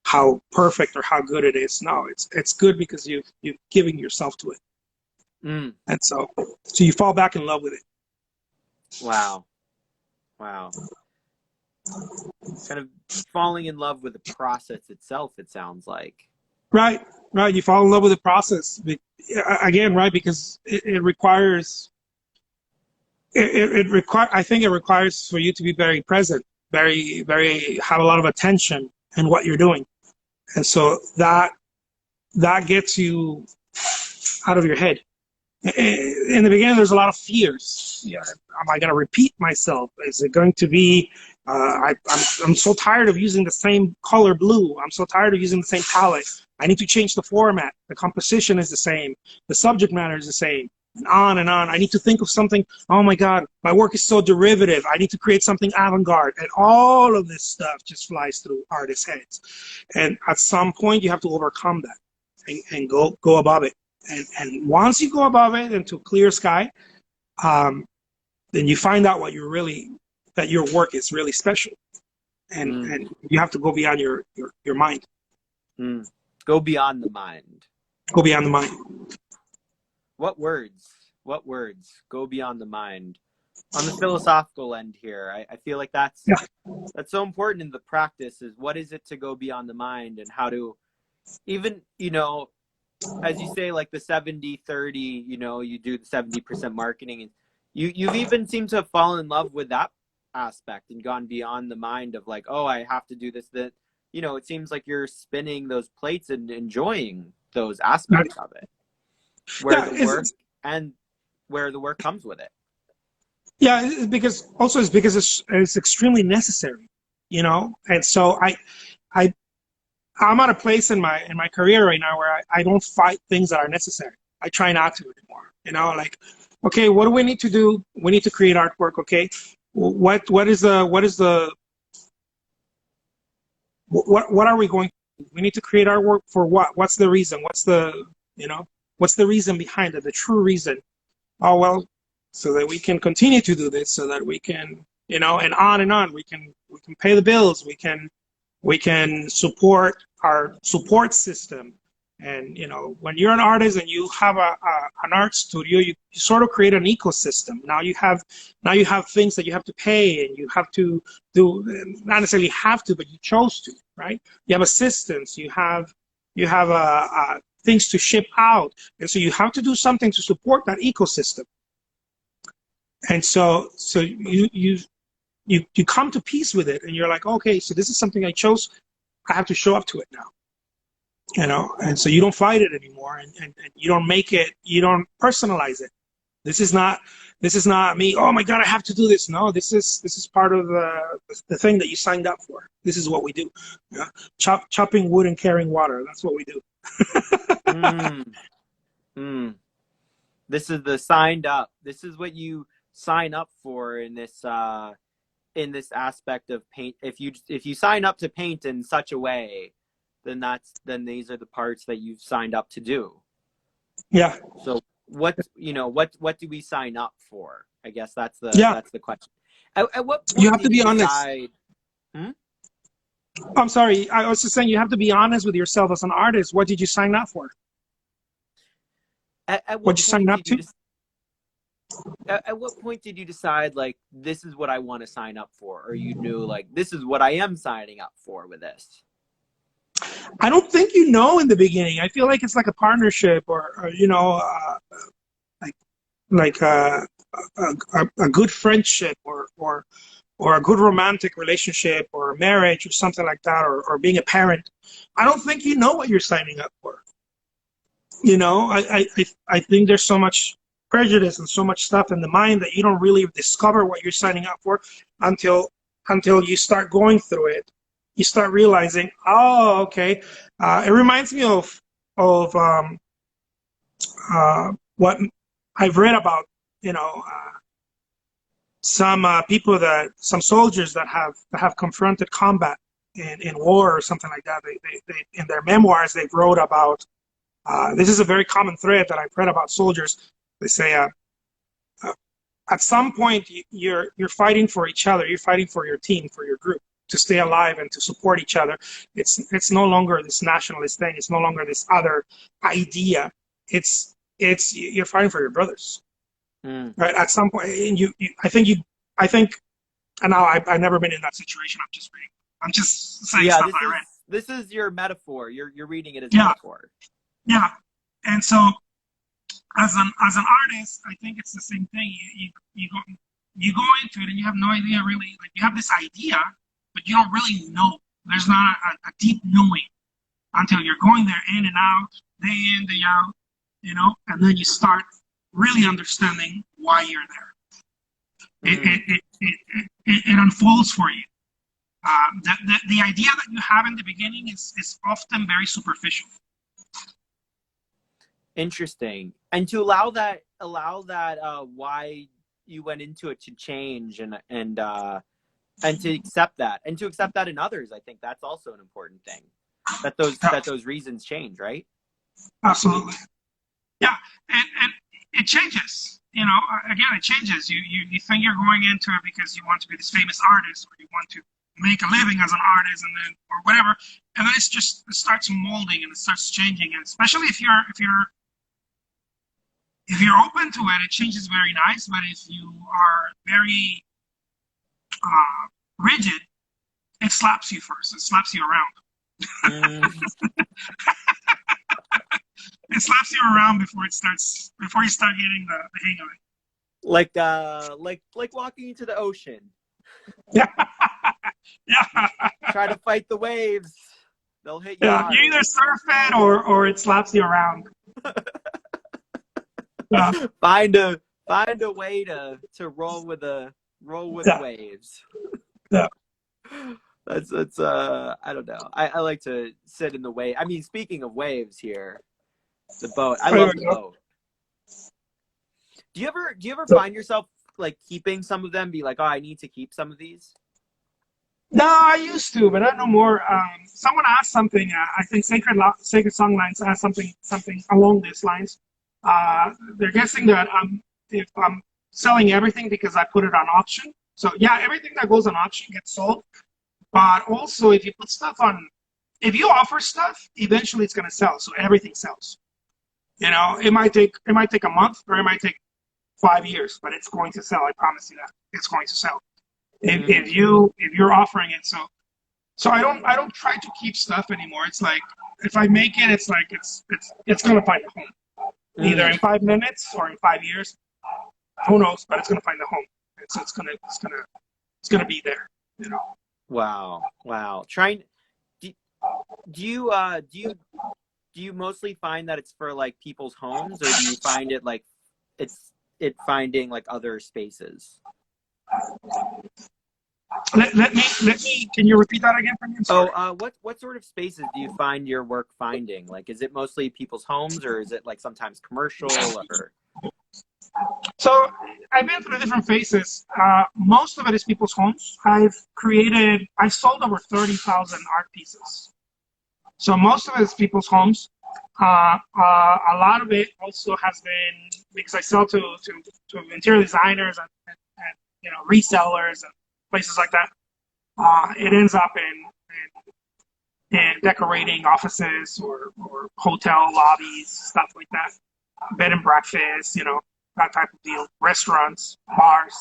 how perfect or how good it is. No, it's good because you're giving yourself to it. Mm. And so you fall back in love with it. Wow. Kind of falling in love with the process itself, it sounds like. Right. You fall in love with the process. Again, right, because it requires, I think it requires for you to be very present, very, very, have a lot of attention in what you're doing. And so that gets you out of your head. In the beginning, there's a lot of fears. Am I going to repeat myself? Is it going to be? I'm so tired of using the same color blue. I'm so tired of using the same palette. I need to change the format. The composition is the same. The subject matter is the same. And on and on. I need to think of something. Oh my God, my work is so derivative. I need to create something avant-garde. And all of this stuff just flies through artists' heads. And at some point, you have to overcome that and go above it. And once you go above it into clear sky, then you find out that your work is really special. And you have to go beyond your mind. Mm. Go beyond the mind. Go beyond the mind. What words? Go beyond the mind. On the philosophical end here, I feel like that's so important in the practice, is what is it to go beyond the mind, and how to even, as you say, like the 70-30, you do the 70% marketing, and you've even seemed to have fallen in love with that aspect and gone beyond the mind of like, oh, I have to do this, that, it seems like you're spinning those plates and enjoying those aspects of it, where the work comes with it. Yeah, because it's extremely necessary, and so I I'm at a place in my career right now where I don't fight things that are necessary. I try not to anymore. You know, like, okay, what do we need to do? We need to create artwork. Okay, what are we going to do? We need to create artwork for what? What's the reason? You know, what's the reason behind it? The true reason. Oh well, so that we can continue to do this, so that we can, you know, and on and on. We can pay the bills. We can support our support system. And you know, when you're an artist and you have an art studio, you sort of create an ecosystem. Now you have things that you have to pay, and you have to do, not necessarily have to, but you chose to, right? You have assistants, you have things to ship out, and so you have to do something to support that ecosystem. And so you come to peace with it, and you're like, okay, so this is something I chose. I have to show up to it now, you know. And so you don't fight it anymore, and you don't make it, you don't personalize it. This is not me. Oh my God, I have to do this. No, this is part of the thing that you signed up for. This is what we do. Yeah? Chopping wood and carrying water. That's what we do. Mm, mm. This is the signed up. This is what you sign up for in this aspect of paint. If you sign up to paint in such a way, then these are the parts that you've signed up to do. Yeah. So what do we sign up for? I guess that's the question. At what point You have to did be you honest. decide? Hmm? I'm sorry. I was just saying you have to be honest with yourself as an artist. What did you sign up for? At What what you sign point up did you to? at what point did you decide, like, this is what I want to sign up for, or you knew, like, this is what I am signing up for with this? I don't think you know in the beginning. I feel like it's like a partnership, or you know, like like a good friendship, or a good romantic relationship, or a marriage, or something like that, or being a parent. I don't think you know what you're signing up for. You know, I think there's so much prejudice and so much stuff in the mind that you don't really discover what you're signing up for until you start going through it. You start realizing, oh, okay. It reminds me of what I've read about. You know, some soldiers that have confronted combat in war or something like that. They in their memoirs they wrote about. This is a very common thread that I've read about soldiers. They say, at some point you're fighting for each other. You're fighting for your team, for your group, to stay alive and to support each other. It's no longer this nationalist thing. It's no longer this other idea. It's you're fighting for your brothers, right? At some point, and I think, and now I've never been in that situation. I'm just saying Yeah, stuff I read. this is your metaphor. You're reading it as Yeah, metaphor. yeah. And so as an artist, I think it's the same thing. You go into it and you have no idea really. Like, you have this idea, but you don't really know. There's not a deep knowing until you're going there in and out, day in, day out, you know, and then you start really understanding why you're there. It unfolds for you. The idea that you have in the beginning is often very superficial. Interesting. And to allow that why you went into it to change, and to accept that in others, I think that's also an important thing. That those reasons change, right? Absolutely. Yeah, and it changes. You know, again, it changes. You think you're going into it because you want to be this famous artist, or you want to make a living as an artist, and then, or whatever, and then it starts molding and it starts changing. And especially if you're open to it, it changes very nice. But if you are very rigid, it slaps you first. It slaps you around. It slaps you around before you start getting the hang of it. Like walking into the ocean. Yeah. Yeah. Try to fight the waves. They'll hit you. Yeah. You either surf it or it slaps you around. Yeah. Find a way to roll with the waves. Yeah. That's I don't know. I like to sit in the wave. I mean, speaking of waves here, the boat. I love the boat. Do you ever find yourself like keeping some of them? Be like, oh, I need to keep some of these. No, I used to, but not no more. Someone asked something. I think Sacred Songlines asked something along these lines. They're guessing that if I'm selling everything because I put it on auction. So yeah, everything that goes on auction gets sold. But also, if you put stuff on, if you offer stuff, eventually it's going to sell. So everything sells. You know, it might take a month or it might take 5 years, but it's going to sell. I promise you that it's going to sell. If you're offering it, so I don't try to keep stuff anymore. It's like if I make it, it's like it's gonna find a home, either in 5 minutes or in 5 years. Who knows? But it's gonna find a home. It's gonna be there. You know. Wow. Trying. Do, do you mostly find that it's for like people's homes, or do you find it like it finding like other spaces? Let me. Can you repeat that again for me? I'm sorry. What sort of spaces do you find your work finding? Like, is it mostly people's homes, or is it like sometimes commercial? Or So I've been through different phases. Most of it is people's homes. I've sold over 30,000 art pieces. So most of it is people's homes. A lot of it also has been because I sell to interior designers and resellers and places like that. It ends up in decorating offices or hotel lobbies, stuff like that. Bed and breakfast, that type of deal. Restaurants, bars.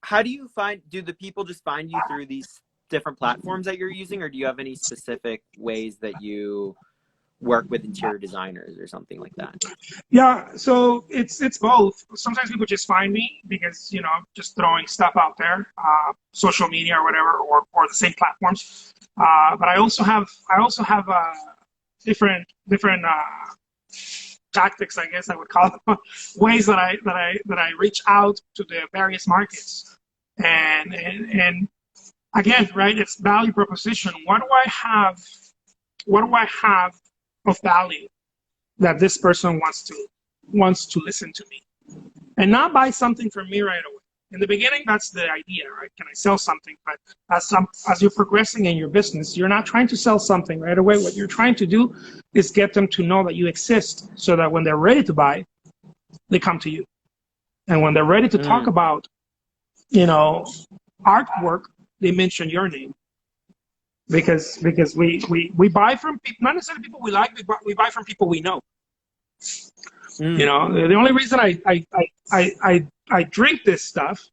how do you find? Do the people just find you through these different platforms that you're using, or do you have any specific ways that you work with interior designers or something like that? Yeah, so it's both. Sometimes people just find me because just throwing stuff out there, social media or whatever, or the same platforms. But I also have different tactics, I guess I would call them, ways that I reach out to the various markets, and again, right? It's value proposition. What do I have? What do I have of value that this person wants to listen to me, and not buy something from me right away. In the beginning, that's the idea, right? Can I sell something? But as you're progressing in your business, you're not trying to sell something right away. What you're trying to do is get them to know that you exist, so that when they're ready to buy, they come to you. And when they're ready to talk about, artwork, they mention your name. Because we buy from people, not necessarily people we like, we buy from people we know. The only reason I drink this stuff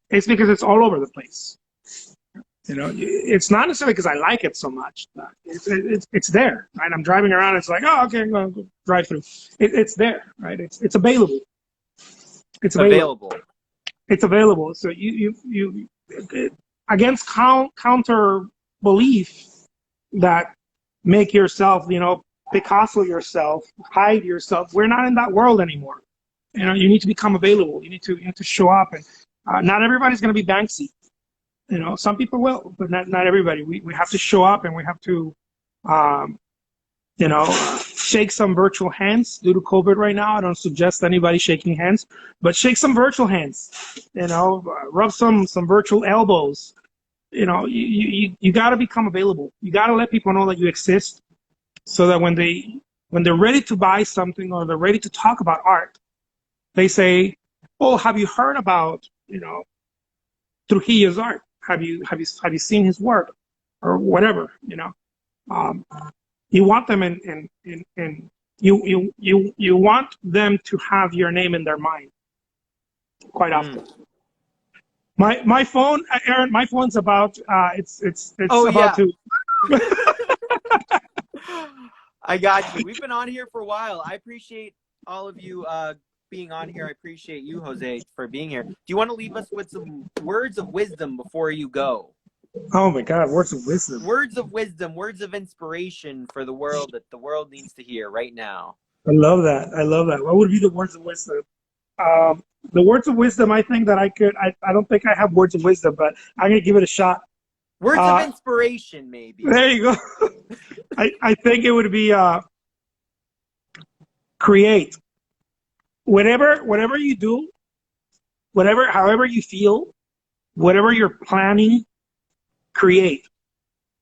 is because it's all over the place. It's not necessarily because I like it so much. It's there, right? I'm driving around. It's like, oh, okay, well, go drive through. It's there, right? It's available. It's available. It's available. So you against counter belief that make yourself, Picasso yourself, hide yourself. We're not in that world anymore. You need to become available. You need to show up, and not everybody's going to be Banksy. Some people will, but not everybody. We have to show up, and we have to, shake some virtual hands due to COVID right now. I don't suggest anybody shaking hands, but shake some virtual hands. Rub some virtual elbows. You got to become available. You got to let people know that you exist, so that when they're ready to buy something or they're ready to talk about art, they say, "Oh, have you heard about Trujillo's art? Have you seen his work, or whatever?" You want them in you want them to have your name in their mind quite often. My phone, Aaron. My phone's about. It's about to. I got you. We've been on here for a while. I appreciate all of you being on here. I appreciate you, Jose, for being here. Do you want to leave us with some words of wisdom before you go? Oh my God, words of wisdom. Words of wisdom, words of inspiration for the world that the world needs to hear right now. I love that. What would be the words of wisdom? The words of wisdom, I think that I don't think I have words of wisdom, but I'm going to give it a shot. Words of inspiration, maybe. There you go. I think it would be create. Whatever you do, however you feel, whatever you're planning, create.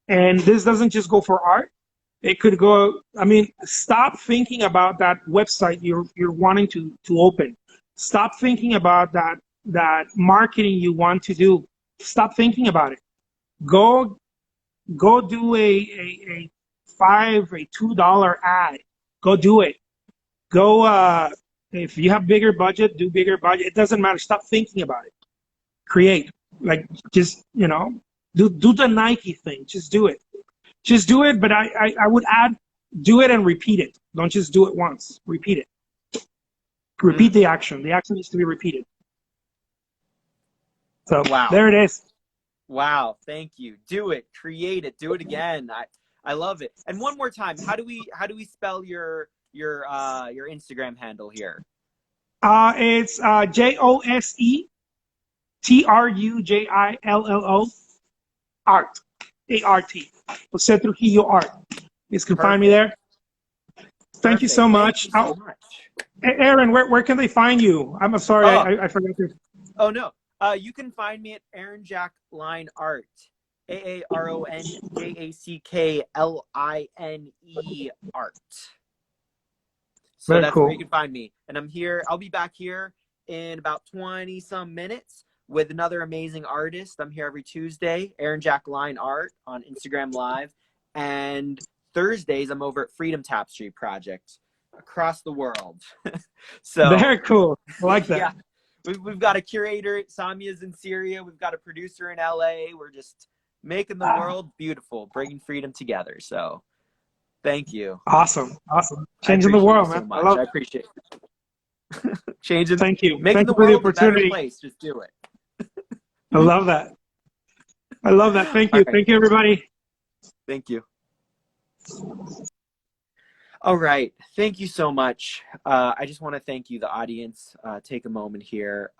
And this doesn't just go for art. It could go, I mean, stop thinking about that website you're wanting to open. Stop thinking about that marketing you want to do. Stop thinking about it. Go do a $2 ad. Go do it. Go if you have bigger budget, do bigger budget. It doesn't matter. Stop thinking about it. Create. Like just, do the Nike thing. Just do it. Just do it, but I would add, do it and repeat it. Don't just do it once. Repeat it. Repeat the action. The action needs to be repeated. So Wow. there it is. Wow. Thank you. Do it. Create it. Do it again. I love it. And one more time, how do we spell your Instagram handle here? It's JOSE TRUJILLO art. ART. Jose Trujillo art. You can find me there. Thank you so much. Thank you so much. Aaron, where can they find you? I'm sorry, I forgot to. Oh no. You can find me at Aaron Jack Line Art. AARONJACKLINE art. So Very that's cool. where you can find me. And I'm here. I'll be back here in about 20 some minutes with another amazing artist. I'm here every Tuesday, Aaron Jack Line Art on Instagram Live. And Thursdays, I'm over at Freedom Tapestry Project across the world. So very cool. I like that. Yeah. We've got a curator, Samia's in Syria. We've got a producer in LA. We're just making the world beautiful, bringing freedom together. So thank you. Awesome. Changing the world, man. So I appreciate it. Changing. Thank you. Making Thank the you for the world a better opportunity. place. Just do it. I love that. Thank you. Right. Thank you, everybody. Thank you. All right. Thank you so much. I just want to thank you, the audience. Take a moment here.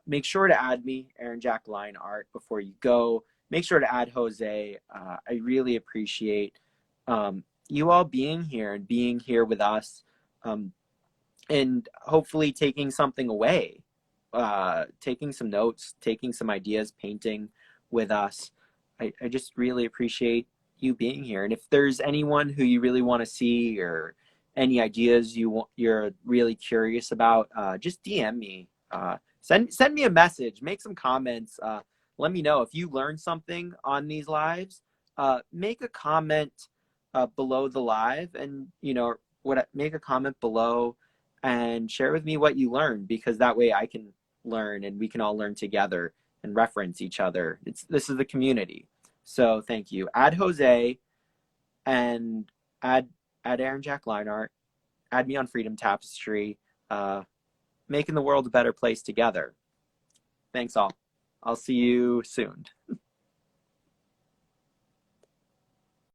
Make sure to add me, Aaron Jack Line Art, before you go. Make sure to add Jose. I really appreciate you all being here and being here with us, and hopefully taking something away, taking some notes, taking some ideas, painting with us. I just really appreciate you being here. And if there's anyone who you really want to see or any ideas you're really curious about, just DM me. Send me a message. Make some comments. Let me know if you learned something on these lives. Make a comment below the live, and make a comment below and share with me what you learned, because that way I can learn and we can all learn together and reference each other. This is the community. So thank you. Add Jose and add Aaron Jack Line Art. Add me on Freedom Tapestry. Making the world a better place together. Thanks all. I'll see you soon.